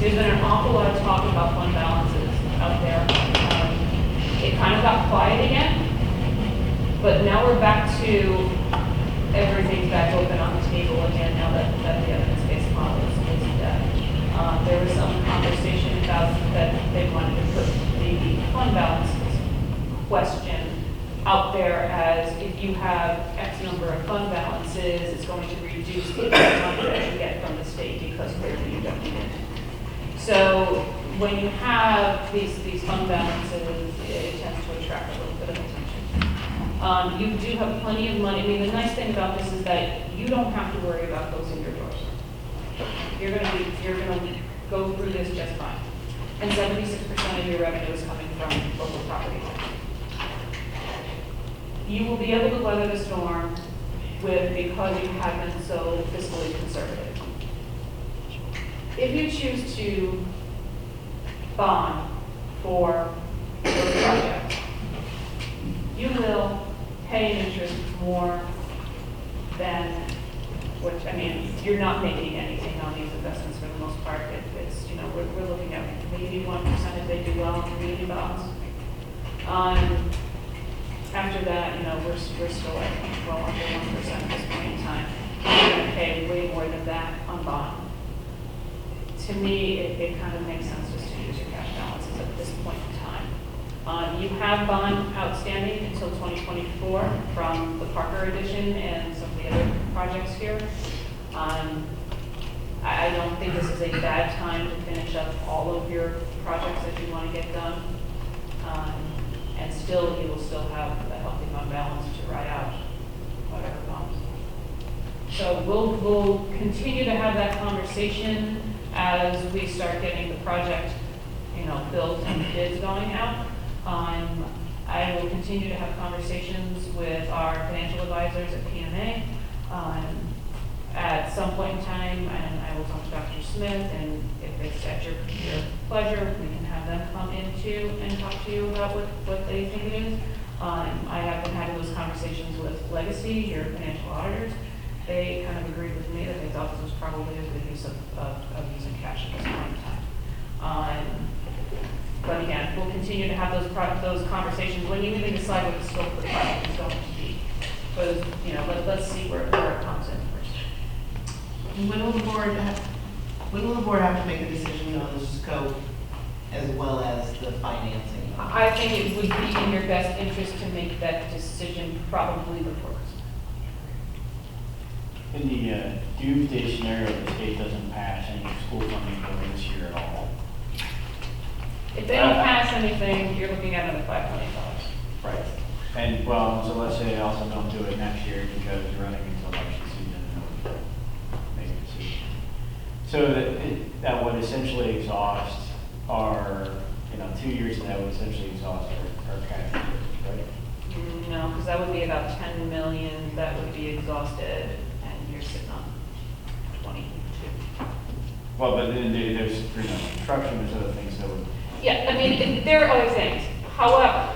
There's been an awful lot of talk about fund balances out there. It kind of got quiet again, but now we're back to everything's back open on the table again now that the evidence-based model is dead. There was some conversation about that they wanted to put the fund balances question out there as if you have X number of fund balances, it's going to reduce the amount of money that you get from the state because clearly you don't need it. So when you have these fund balances, it tends to attract a little bit of attention. You do have plenty of money. I mean, the nice thing about this is that you don't have to worry about closing your doors. You're gonna go through this just fine. And 76% of your revenue is coming from local property tax. You will be able to weather the storm because you have been so fiscally conservative. If you choose to bond for those projects, you will pay an interest more than, which, I mean, you're not making anything on these investments for the most part. It's, you know, we're looking at maybe 1% if they do well in community bonds. After that, you know, we're still at well under 1% at this point in time. You're going to pay way more than that on bond. To me, it kind of makes sense just to use your cash balances at this point in time. You have bond outstanding until 2024 from the Parker edition and some of the other projects here. I don't think this is a bad time to finish up all of your projects that you want to get done. And still, you will still have a healthy fund balance to ride out whatever comes. So we'll continue to have that conversation as we start getting the project, you know, built and bids going out. I will continue to have conversations with our financial advisors at PMA. At some point in time, and I will talk to Dr. Smith, and if it's at your pleasure, we can have them come in too and talk to you about what they think it is. I have been having those conversations with Legacy, your financial auditors. They kind of agreed with me that they thought this was probably a good use of using cash at this point in time. But again, we'll continue to have those conversations when you even decide what the scope of the project is going to be. Because, you know, let's see where it comes in first. When will the board have to make a decision on the scope as well as the financing? I think it would be in your best interest to make that decision probably before Christmas. In the doomsday scenario, the state doesn't pass any school funding for this year at all. If they don't pass anything, you're looking at another $5 million. Right. And well, so let's say they also don't do it next year because you're running into election season and they'll make a decision. So that would essentially exhaust our, 2 years, and that would essentially exhaust our cash reserves, right? No, because that would be about 10 million that would be exhausted, and you're sitting on 22. Well, but then there's construction, there's other things that would. Yeah, I mean, there are other things. However,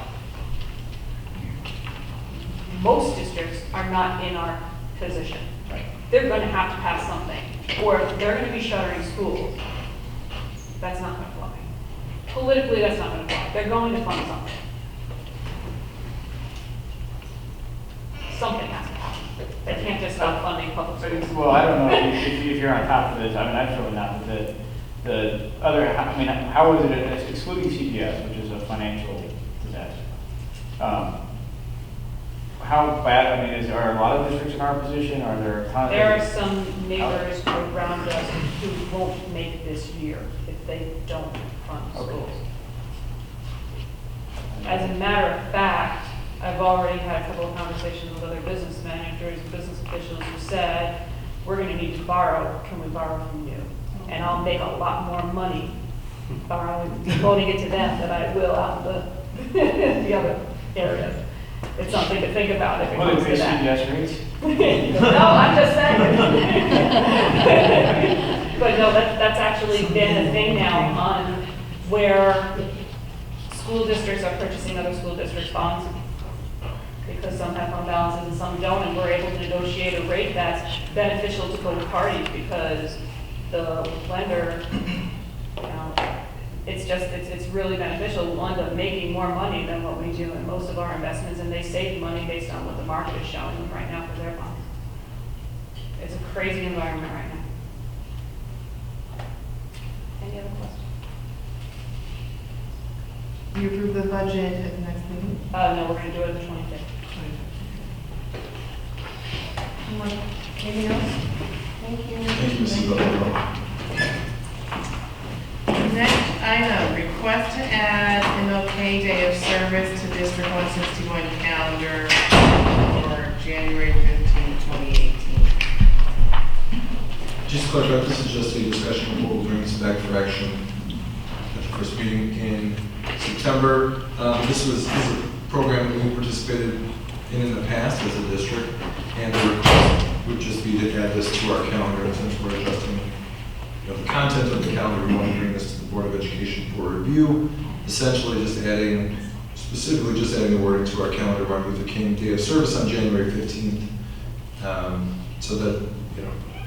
most districts are not in our position. Right. They're going to have to pass something, or they're going to be shuttering schools. That's not going to fly. Politically, that's not going to fly. They're going to fund something. Something has to happen. They can't just stop funding public schools. Well, I don't know if you're on top of this. I mean, I'm surely not. But the other, I mean, how is it, excluding CPS, which is a financial disaster, how bad, I mean, are a lot of districts in our position? Are there a ton of? There are some neighbors who around us who won't make this year if they don't fund schools. As a matter of fact, I've already had a couple of conversations with other business managers, business officials who said, we're gonna need to borrow, can we borrow from you? And I'll make a lot more money borrowing, loaning it to them than I will out in the other areas. It's something to think about if it comes to that. No, I'm just saying. But no, that's actually been a thing now on where school districts are purchasing other school districts' bonds because some have fund balances and some don't, and we're able to negotiate a rate that's beneficial to both parties because the lender, you know, it's really beneficial. We'll end up making more money than what we do in most of our investments, and they save money based on what the market is showing them right now for their bonds. It's a crazy environment right now. Any other questions? You approve the budget at the next meeting? No, we're gonna do it on the 25th. Anything else? Thank you. Thank you, Mrs. Butler. Next item, request to add MLK Day of Service to District 161 calendar for January 15, 2018. Just to clarify, this is just a discussion before we'll bring this back for action at the first meeting in September. This is a program that we participated in the past as a district, and the request would just be to add this to our calendar, and since we're adjusting the content of the calendar, we want to bring this to the Board of Education for review. Essentially, specifically just adding the wording to our calendar, Martin Luther King Day of Service on January 15th, so that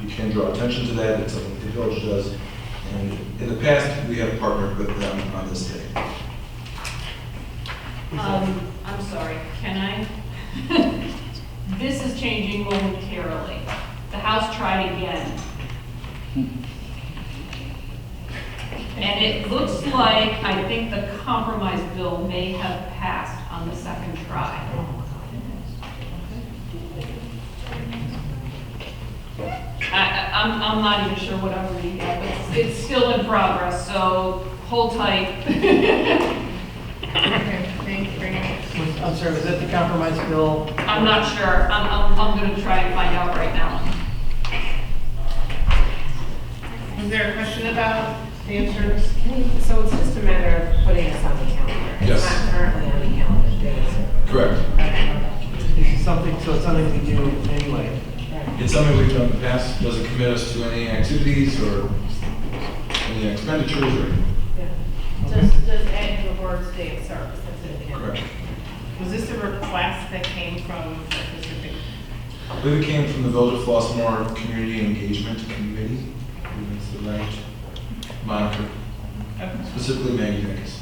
you can draw attention to that. It's something the village does, and in the past we have partnered with them on this day. I'm sorry, can I? This is changing momentarily. The House tried again. And it looks like, I think the compromise bill may have passed on the second try. I'm not even sure what I'm reading yet, but it's still in progress, so hold tight. Okay, thank you very much. I'm sorry, was that the compromise bill? I'm not sure. I'm going to try and find out right now. Was there a question about day of service? So it's just a matter of putting us on the calendar. Yes. It's not currently on the calendar, day of service. Correct. This is something, so it's something we do anyway. It's something we've done in the past. Doesn't commit us to any activities or any expenditures or anything. Just add the words day of service. That's it. Correct. Was this a request that came from a specific? I believe it came from the Village of Flossmoor Community Engagement Committee. I believe it's the right moniker. Specifically Maggie Dickus.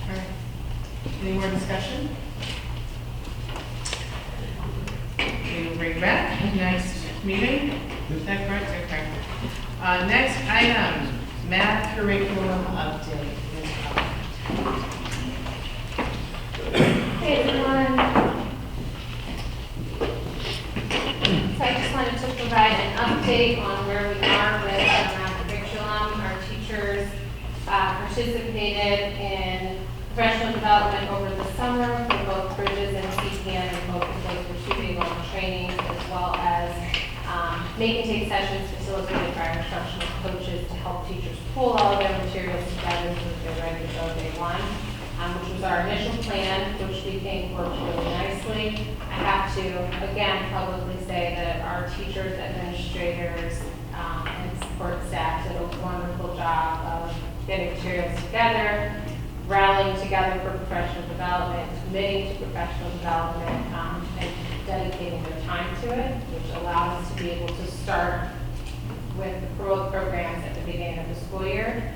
All right. Any more discussion? We will bring back next meeting. Is that correct? Okay. Next item, math curriculum update. Hey everyone. So I just wanted to provide an update on where we are with our math curriculum. Our teachers participated in professional development over the summer for both Bridges and CPM, and both of those were 2 day long trainings, as well as make and take sessions facilitated by our instructional coaches to help teachers pull all of their materials together so that they're ready to go day one, which was our initial plan, which we think worked really nicely. I have to, again, publicly say that our teachers, administrators, and support staff did a wonderful job of getting materials together, rallying together for professional development, committing to professional development, and dedicating their time to it, which allowed us to be able to start with the growth programs at the beginning of the school year.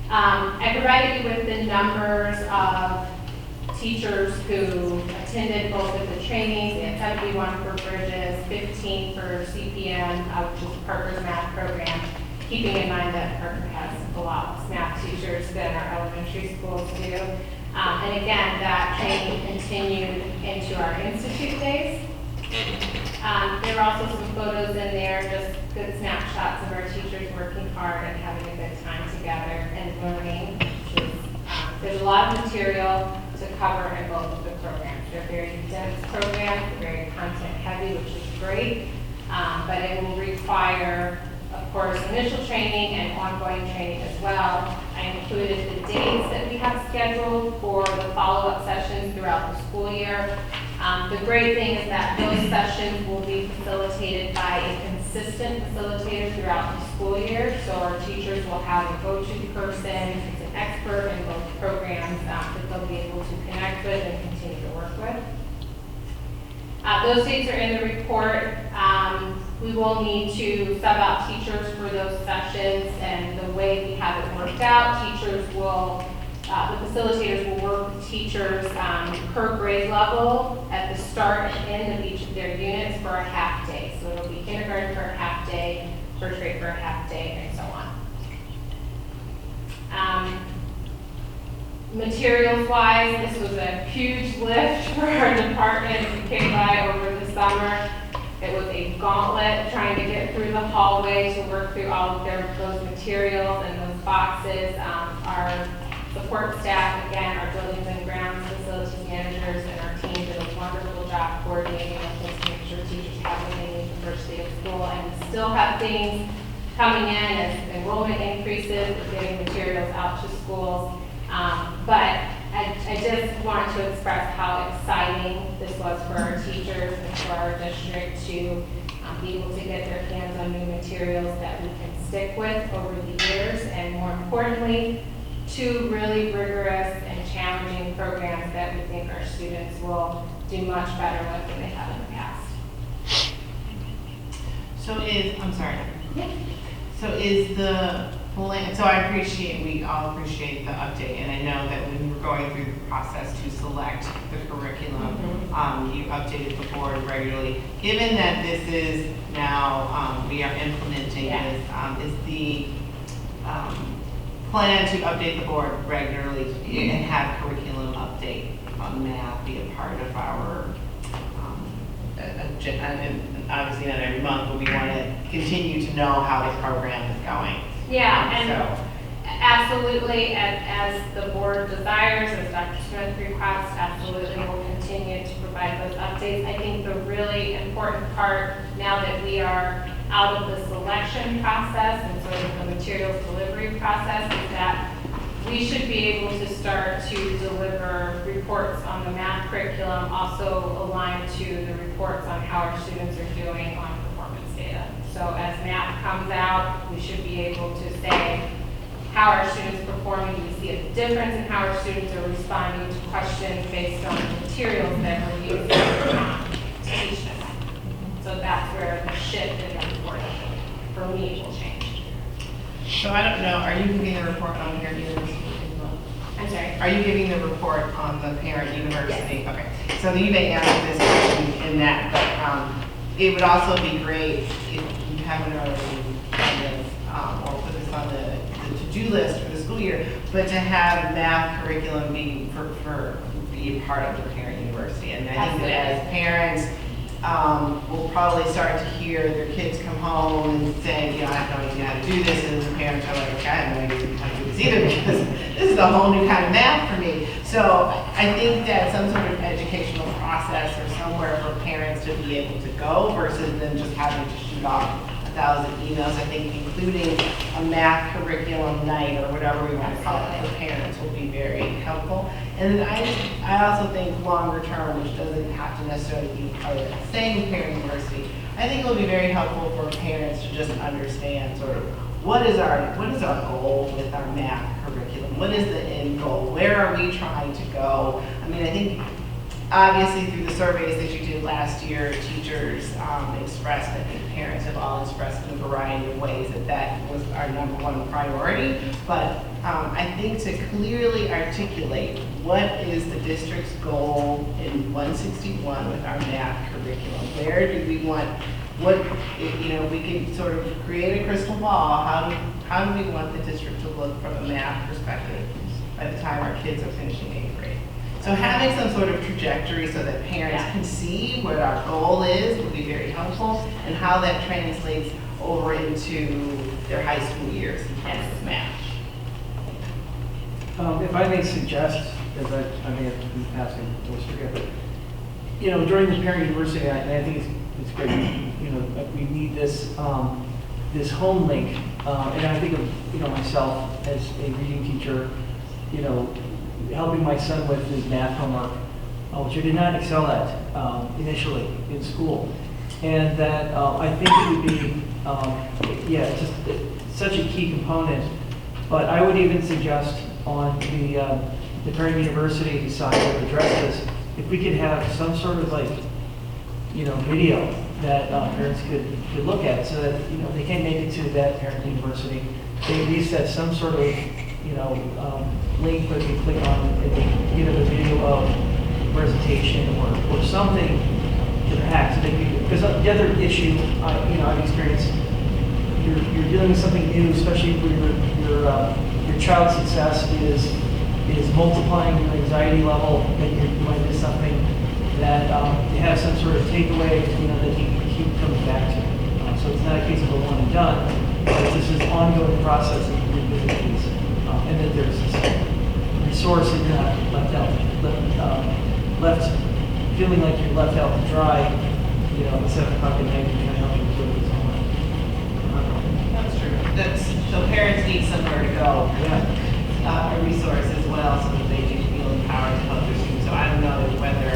I provided you with the numbers of teachers who attended both of the trainings, and 71 for Bridges, 15 for CPM, which is Parker's math program, keeping in mind that Parker has a lot less math teachers than our elementary schools do. And again, that training continued into our institute days. There are also some photos in there, just good snapshots of our teachers working hard and having a good time together and learning. There's a lot of material to cover in both of the programs. They're very dense programs, they're very content heavy, which is great, but it will require, of course, initial training and ongoing training as well. I included the dates that we have scheduled for the follow-up sessions throughout the school year. The great thing is that those sessions will be facilitated by a consistent facilitator throughout the school year. So our teachers will have a go-to person who's an expert in both programs that they'll be able to connect with and continue to work with. Those dates are in the report. We will need to sub out teachers for those sessions, and the way we have it worked out, teachers will, the facilitators will work with teachers per grade level at the start and end of each of their units for a half day. So it'll be kindergarten for a half day, first grade for a half day, and so on. Materials-wise, this was a huge lift for our department. We came by over the summer. It was a gauntlet trying to get through the hallway to work through all of those materials and those boxes. Our support staff, again, our buildings and grounds facilities managers and our team did a wonderful job coordinating with us to make sure teachers have what they need the first day of school. And we still have things coming in as enrollment increases, we're getting materials out to schools. But I just wanted to express how exciting this was for our teachers and for our district to be able to get their hands on new materials that we can stick with over the years, and more importantly, two really rigorous and challenging programs that we think our students will do much better with than they have in the past. So is the plan, so we all appreciate the update, and I know that when you were going through the process to select the curriculum, you updated the board regularly. Given that this is now, we are implementing this, is the plan to update the board regularly and have curriculum update on math be a part of our and obviously not every month, but we want to continue to know how the program is going. Yeah, and absolutely, as the board desires, as Dr. Smith requests, absolutely we'll continue to provide those updates. I think the really important part, now that we are out of the selection process and sort of the materials delivery process, is that we should be able to start to deliver reports on the math curriculum, also aligned to the reports on how our students are doing on performance data. So as math comes out, we should be able to say how our students are performing. Do we see a difference in how our students are responding to questions based on the materials that we're using to teach them? So that's where the shift in the reporting for me will change. So I don't know, are you giving the report on Parent University as well? I'm sorry? Are you giving the report on the Parent University? Yes. Okay, so you may answer this question in that, but it would also be great if you haven't already done this, or put this on the to-do list for the school year, but to have math curriculum be be a part of the Parent University. And I think that as parents, we'll probably start to hear their kids come home and say, I have no idea how to do this, and the parents are like, okay, I have no idea how to do this either, because this is a whole new kind of math for me. So I think that some sort of educational process or somewhere for parents to be able to go versus them just having to shoot off 1,000 emails. I think including a math curriculum night or whatever we want to call it for parents will be very helpful. And then I also think longer term, which doesn't have to necessarily be part of the same Parent University, I think it will be very helpful for parents to just understand sort of what is our goal with our math curriculum? What is the end goal? Where are we trying to go? I mean, I think obviously through the surveys that you did last year, teachers expressed, I think parents have all expressed in a variety of ways that was our #1 priority. But I think to clearly articulate what is the district's goal in 161 with our math curriculum, where do we want, we can sort of create a crystal ball. How do we want the district to look from a math perspective by the time our kids are finishing 8th grade? So having some sort of trajectory so that parents Yeah. can see what our goal is would be very helpful, and how that translates over into their high school years in terms of match. If I may suggest, as I may have been asking, always forget, but, you know, during the Parent University Act, and I think it's great, you know, that we need this, this home link, and I think of, you know, myself as a reading teacher, you know, helping my son with his math homework, which I did not excel at initially in school. And that I think it would be, yeah, just such a key component. But I would even suggest on the Parent University side to address this, if we could have some sort of like, you know, video that parents could look at, so that, you know, they can make it to that Parent University. They at least have some sort of, you know, link where they can click on and they get a video of presentation or something to hack. So because the other issue, you know, I've experienced, you're dealing with something new, especially when your child's success is multiplying your anxiety level, that you might miss something, that you have some sort of takeaway, you know, that you keep coming back to. So it's not a case of a one and done, but it's just this ongoing process of revisiting these, and that there's this resource that you're not left feeling like you're left out to dry, you know, instead of talking maybe trying to help you through this homework. That's true. So parents need somewhere to go, a resource as well, so that they can feel empowered to help their students. So I don't know whether,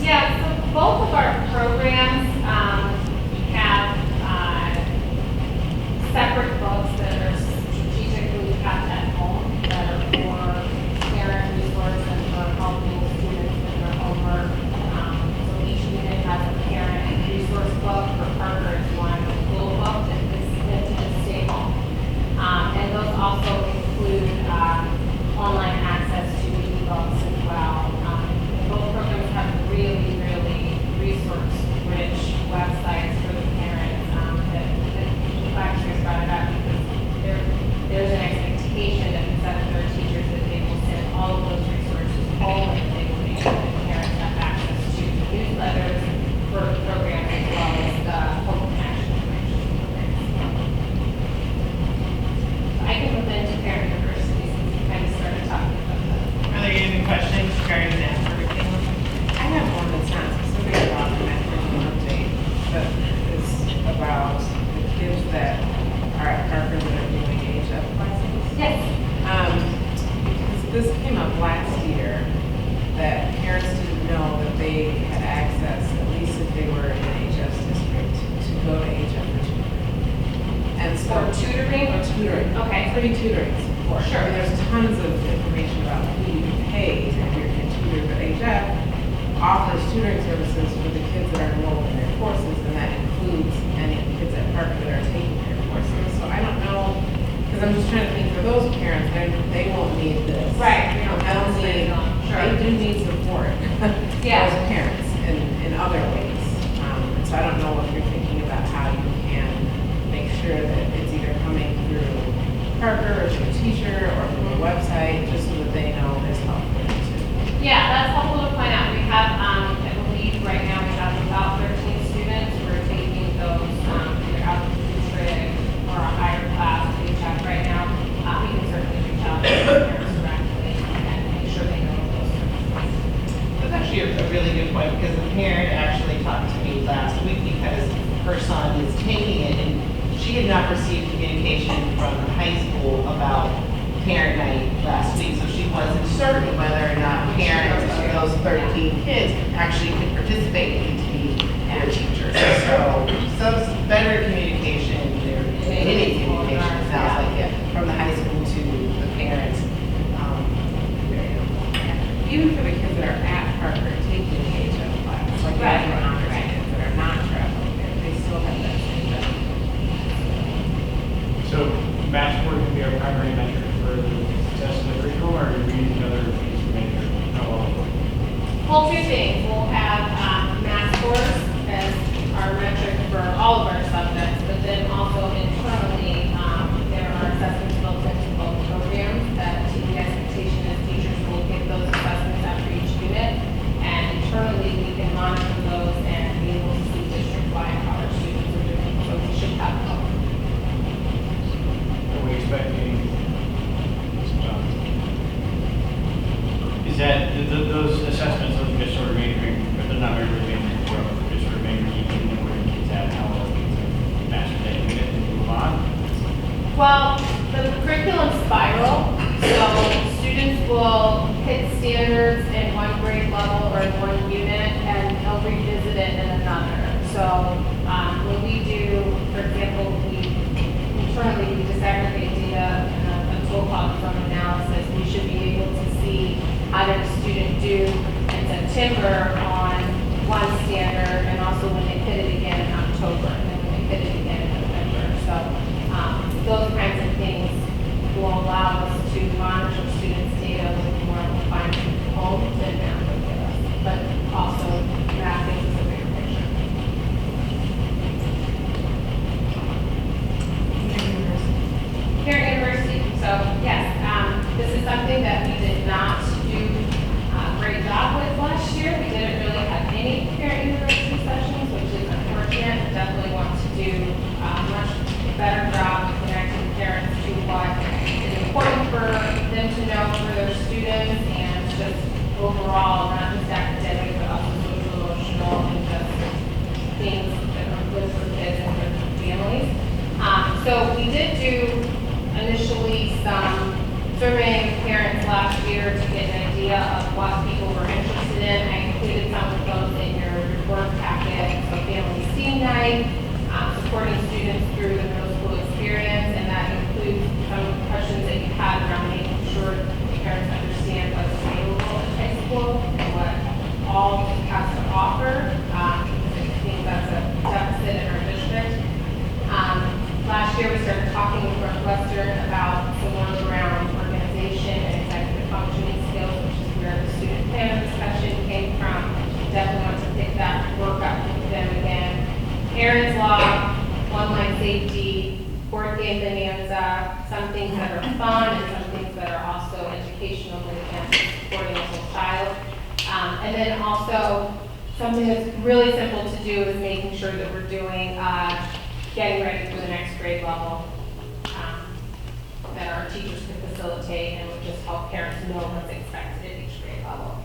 Yeah, so both of our programs have separate books that are strategically kept at home that are for parent resource and for helping students with their homework. So each unit has a parent resource book. For Parker, it's one little book that is meant to just stay home. And those also include online access to ebooks as well. And both programs have really, really resource-rich websites for the parents that lecturers brought it up, because there's an expectation that the seventh grade teachers that they will send all of those resources home, and they will make sure that parents have access to newsletters for the program as well as the home connection programs. I can move into Parent University since we kind of started talking about that. are there any questions regarding that curriculum? I have one that's not specific about the math curriculum update, but it's about the kids that are at Parker that are doing HF classes. Yes. Because this came up last year, that parents didn't know that they had access, at least if they were in an HF district, to go to HF for tutoring. And so. For tutoring? Or tutoring. Okay. Free tutoring support. Sure. And there's tons of information about who you can pay if you're a tutor, but HF offers tutoring services for the kids that are enrolled in their courses, and that includes any kids at Parker that are taking their courses. So I don't know, because I'm just trying to think for those parents, they won't need this. Right. They do need support. Yeah. As parents in other ways. And so I don't know if you're thinking about how you can make sure that it's either coming through Parker or through a teacher or through a website, just so that they know there's help for them too. Yeah, that's helpful to point out. We have, I believe right now we have about 13 students who are taking those either out of the district or a higher class that we have right now. We can certainly reach out to the parents directly and make sure they know those services. That's actually a really good point, because the parent actually talked to me last week because her son is taking it, and she did not receive communication from the high school about parent night last week, so she wasn't certain whether or not parents of those 13 kids actually could participate and be their teachers. So some better communication, there any communication, sounds like it, from the high school to the parents. Even for the kids that are at Parker taking the HF class, like Right. the honors kids that are not traveling there, they still have that same benefit. So math score can be our primary metric for the success of the curriculum, or do we use another piece of measure? How well? Well, two things. We'll have math monitor those and be able to see district-wide how our students are doing, so we should have both. Are we expecting, is that, those assessments, those are just sort of majoring, but they're not really majoring for, they're just sort of majoring where the kids at, how well the kids are mastering that unit and move on? Well, the curriculum spiral, so students will hit standards in one grade level or in one unit, and they'll revisit it in another. So when we do, for example, internally we disaggregate data in a tool called from analysis, we should be able to see how did a student do in September on one standard, and also when they hit it again in October, and then when they hit it again in November. So those kinds of things will allow us to monitor students' data with more refined home than math would give us, but also math gives us a bigger picture. Parent University. So yes, this is something that we did not do a great job with last year. We didn't really have any Parent University sessions, which is unfortunate. We definitely want to do a much better job of connecting parents to what is important for them to know for their students, and just overall, not just academic, but also social, emotional, and just things that are good for kids and good for families. So we did do initially some surveying parents last year to get an idea of what people were interested in. I included some of those in your report packet. So family STEAM night, supporting students through the middle school experience, and that includes some questions that you had around making sure parents understand what's available at high school and what all it has to offer. I think that's a deficit in our district. Last year we started talking with Northwestern about some work around organization and executive functioning skills, which is where the student planner discussion came from. Definitely want to pick that work up with them again. Aaron's Law, online safety, board game bonanza, some things that are fun and some things that are also educational when it comes to supporting a whole child. And then also something that's really simple to do is making sure that we're doing getting ready for the next grade level that our teachers can facilitate and would just help parents know what's expected at each grade level.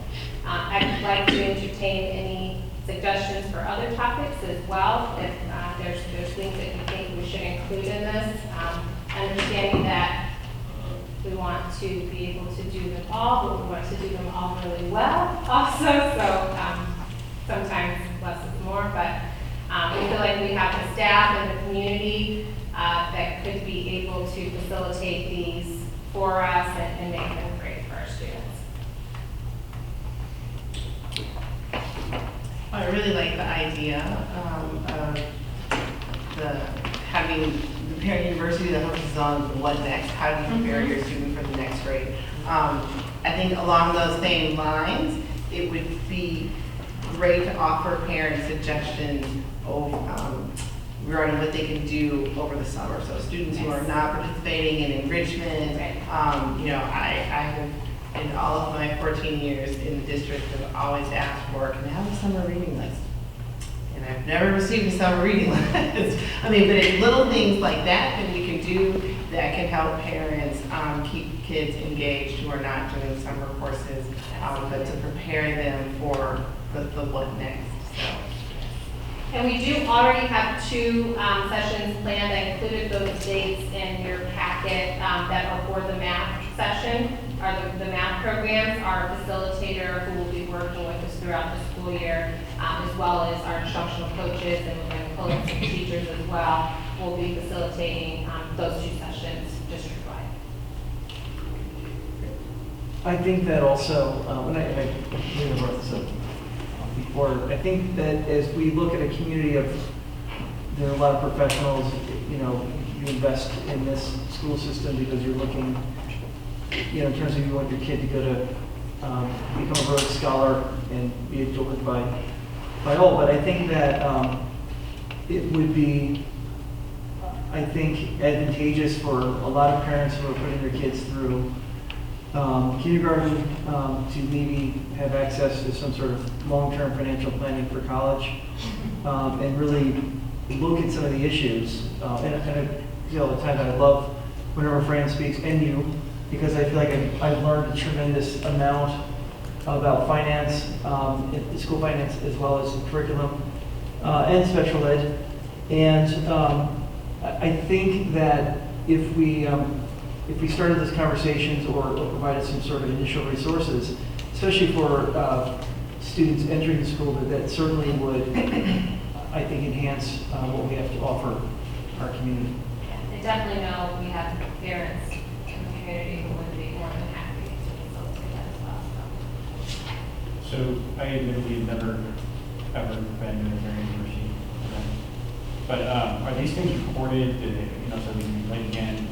I'd like to entertain any suggestions for other topics as well. If there's things that you think we should include in this, understanding that we want to be able to do them all, but we want to do them all really well also. So sometimes less is more, but we feel like we have the staff and the community that could be able to facilitate these for us and make them great for our students. I really like the idea of having the Parent University that focuses on what next, how do you prepare your student for the next grade. I think along those same lines, it would be great to offer parents suggestions regarding what they can do over the summer. So students who are not participating in enrichment, you know, I have, in all of my 14 years in the district, have always asked for, can I have a summer reading list? And I've never received a summer reading list. I mean, but it's little things like that that we can do that can help parents keep kids engaged who are not doing summer courses, but to prepare them for the what next. So. And we do already have 2 sessions planned. I included those dates in your packet that are for the math session, or the math programs. Our facilitator, who will be working with us throughout the school year, as well as our instructional coaches, and we're going to pull in some teachers as well, will be facilitating those 2 sessions district-wide. I think that also, and I maybe brought this up before, I think that as we look at a community of, there are a lot of professionals, you know, you invest in this school system because you're looking, you know, in terms of you want your kid to go to become a Rhodes Scholar and be adored by all, but I think that it would be, I think, advantageous for a lot of parents who are putting their kids through kindergarten to maybe have access to some sort of long-term financial planning for college, and really look at some of the issues. And I see all the time that I love whenever Fran speaks, and you, because I feel like I've learned a tremendous amount about finance, school finance, as well as curriculum and special ed. And I think that if we started these conversations or provided some sort of initial resources, especially for students entering the school, that certainly would, I think, enhance what we have to offer our community. I definitely know we have parents in the community who would be more than happy to facilitate that as well. So I admittedly have never, ever been in a very university event. But are these things recorded, so we can play again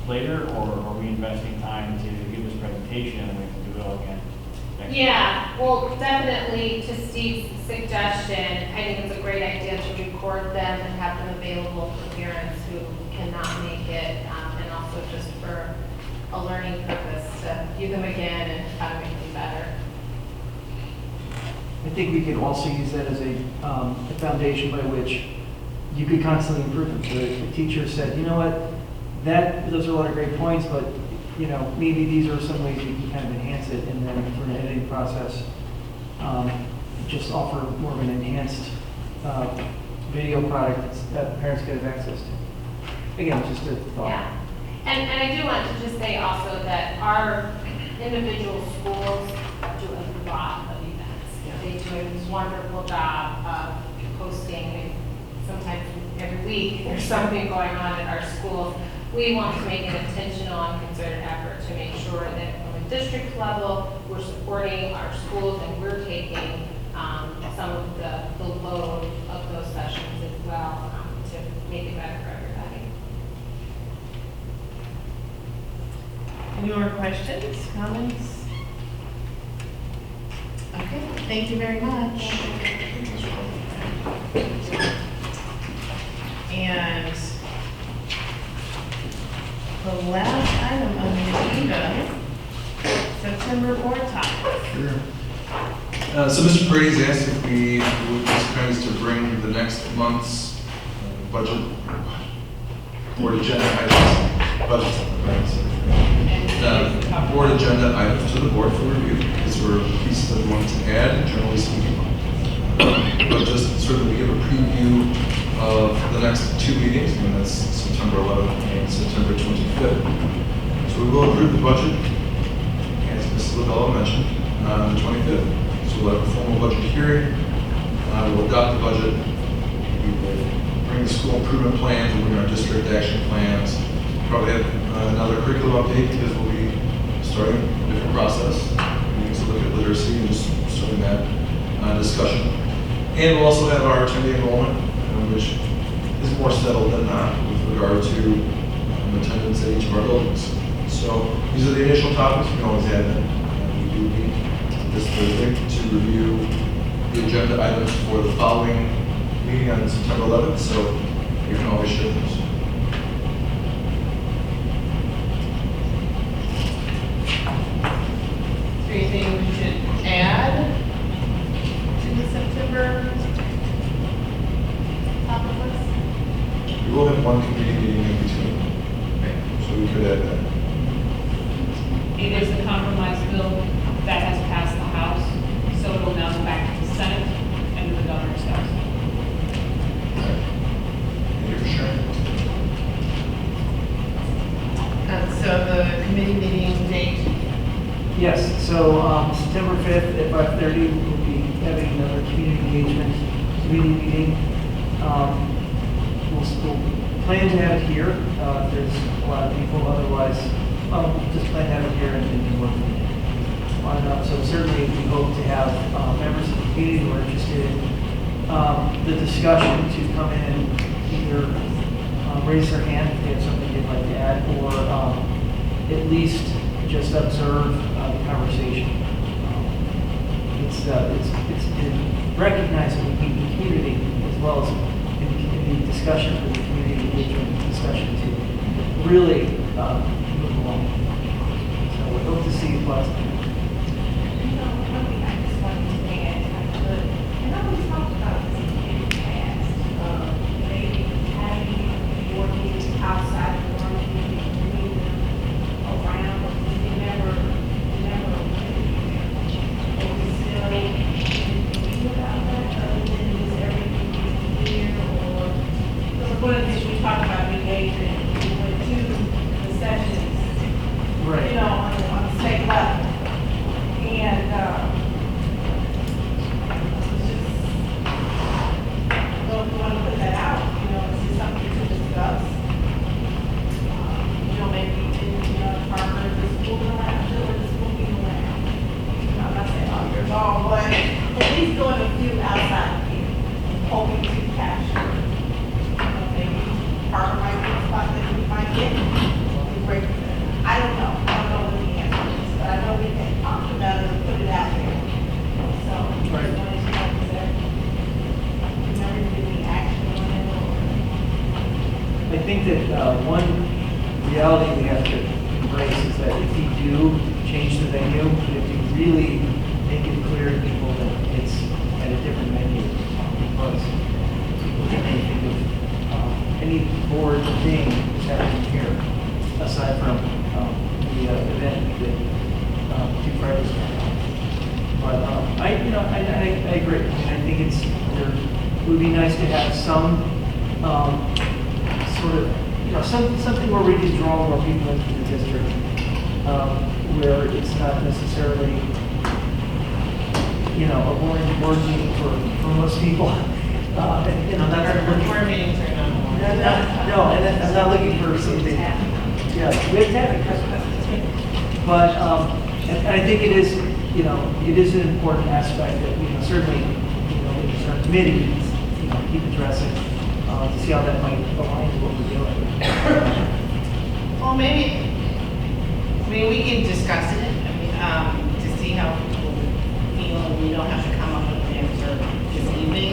later, or are we investing time to give this presentation and we can do it all again? next year? Yeah, well, definitely to Steve's suggestion, I think it's a great idea to record them and have them available for parents who cannot make it, and also just for a learning purpose, to view them again and how to make them better. I think we can also use that as a foundation by which you could constantly improve them. So if the teacher said, you know what, those are a lot of great points, but maybe these are some ways we can kind of enhance it, and then through an editing process, just offer more of an enhanced video product that parents could have access to. Again, just a thought. Yeah, and I do want to just say also that our individual schools do a lot of events. They do a wonderful job of posting. Sometimes every week there's something going on at our schools. We want to make an intentional and concerted effort to make sure that from a district level, we're supporting our schools and we're taking some of the load of those sessions as well to make it better for everybody. Any more questions, comments? Okay, thank you very much. And the last item on the agenda, September board topics. Sure. So Mr. Paredes asked if we would just kind of to bring the next month's budget board agenda items, board agenda items to the board for review. These were pieces that we wanted to add, generally speaking. But just sort of to give a preview of the next two meetings, and that's September 11th and September 25th. So we will approve the budget, as Mrs. LaBella mentioned, on the 25th. So we'll have a formal budget hearing. We'll adopt the budget. We will bring the school improvement plans, we'll bring our district action plans. Probably have another curriculum update because we'll be starting a different process. We need to look at literacy and just starting that discussion. And we'll also have our 10-day enrollment, which is more settled than not with regard to attendance at each of our buildings. So these are the initial topics. We can always add them. We do meet this Thursday to review the agenda items for the following meeting on September 11th. So you can always share those. Is there anything we should add to the September topic list? We will have one committee meeting in between, so we could add that. It is a compromise bill that has passed the House, so it will now go back to the Senate and to the governor's house. Thank you for sharing. So the committee meeting date, Yes, so September 5th at 5:30, we'll be having another community engagement committee meeting. We'll plan to have it here if there's a lot of people, otherwise, just plan to have it here and work on it up. So certainly we hope to have members of the community who are interested in the discussion to come in and either raise their hand if they have something they'd like to add, or at least just observe the conversation. It's been recognized in the community as well as in the discussion for the community engagement discussion to really move along. So we hope to see lots of. You know, one thing I just wanted to add, if I could, and I always talked about this in the past, maybe having more kids outside the room, moving them around, but we never, but we still think about that, other than just everything here, or, because one of the things we talked about, we engagement, we went to the sessions, Right. you know, on the state level. And, it's just, don't want to put that out, you know, it's just something to discuss. You know, maybe in, Parker, just moving around, or just moving around. I'm not saying all years long, but at least doing a few outside here, hoping to capture. Maybe Parker might be a spot that we might get, we break it. I don't know what the answer is, but I know we can talk about it and put it out there. So, I just wanted to know, is there, any action on it, or? I think that one reality we have to embrace is that if we do change the venue, we have to really make it clear to people that it's at a different venue. Because people can think of any board thing that's happening here, aside from the event that Two Fridays ago. But I agree. I mean, I think it would be nice to have some sort of, something where we can draw more people into the district, where it's not necessarily, a boring board meeting for most people. That's looking Board meetings are not more. no, and I'm not looking for something. Yeah, we have to have it. But and I think it is, it is an important aspect that certainly, as our committee, keep addressing to see how that might align with what we're doing. Well, maybe, we can discuss it, to see how people feel, and we don't have to come up with an answer this evening.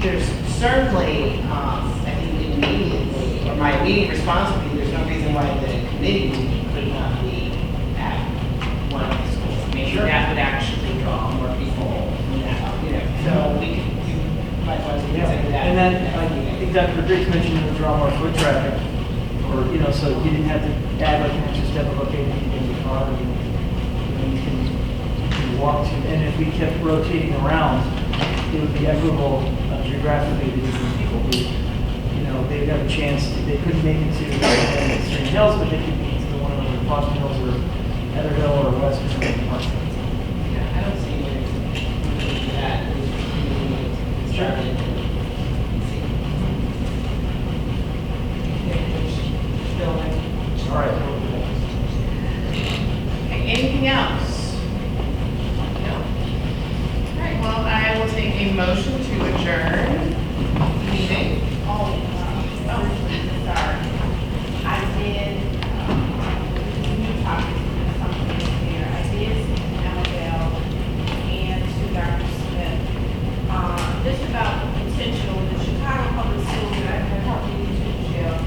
There's certainly, I think immediately, or my immediate response would be, there's no reason why the committee meeting could not be at one of the schools. Maybe that would actually draw more people, so we might want to consider that. And then I think Dr. Griggs mentioned it would draw more foot traffic, or, so you didn't have to add like an extra step of, okay, you can get the car, you can walk to, and if we kept rotating around, it would be equitable geographically to these people who, they'd have a chance, they couldn't make it to Spring Hills, but they could make it to one of the Boston Hills or Heather Hill or West Michigan Park. Yeah, I don't see any reason that we started. All right. Okay, anything else? No. All right, well, I will take a motion to adjourn the meeting. Sorry. I did, new topics, something here. I did speak to Annabelle and to Dr. Smith, just about the potential, the Chicago Public Schools, and I talked to you too, Michelle.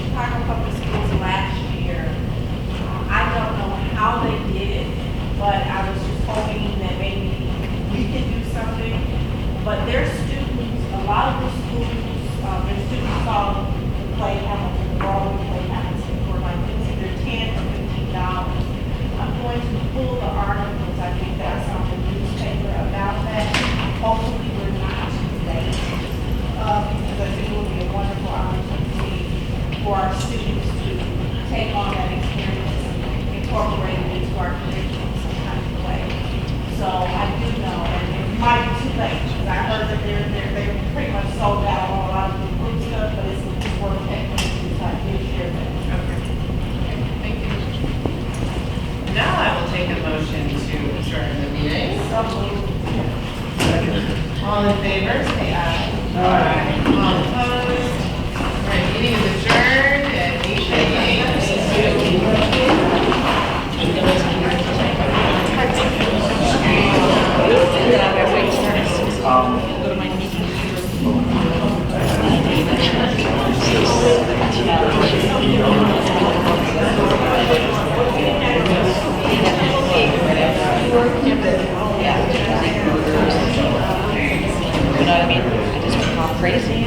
Chicago Public Schools last year, I don't know how they did it, but I was just hoping that maybe we could do something. But their students, a lot of the schools, their students saw the play Hamilton, the Broadway play Hamilton for like either $10 or $15. I'm going to pull the articles, I think that's on the newspaper about that. Hopefully we're not too late, because I think it will be a wonderful opportunity for our students to take on that experience and incorporate it into our curriculum in some kind of way. So I do know, and it might be too late, because I heard that they're pretty much sold out on a lot of the group stuff, but it's worth equity, so I did share that. Okay. Thank you. Now I will take a motion to adjourn the meeting. So moved. All in favor, say aye. Aye. All opposed? All right, meeting is adjourned at 8:08. your campus, yeah, music groups, you know what I mean? I just went all crazy.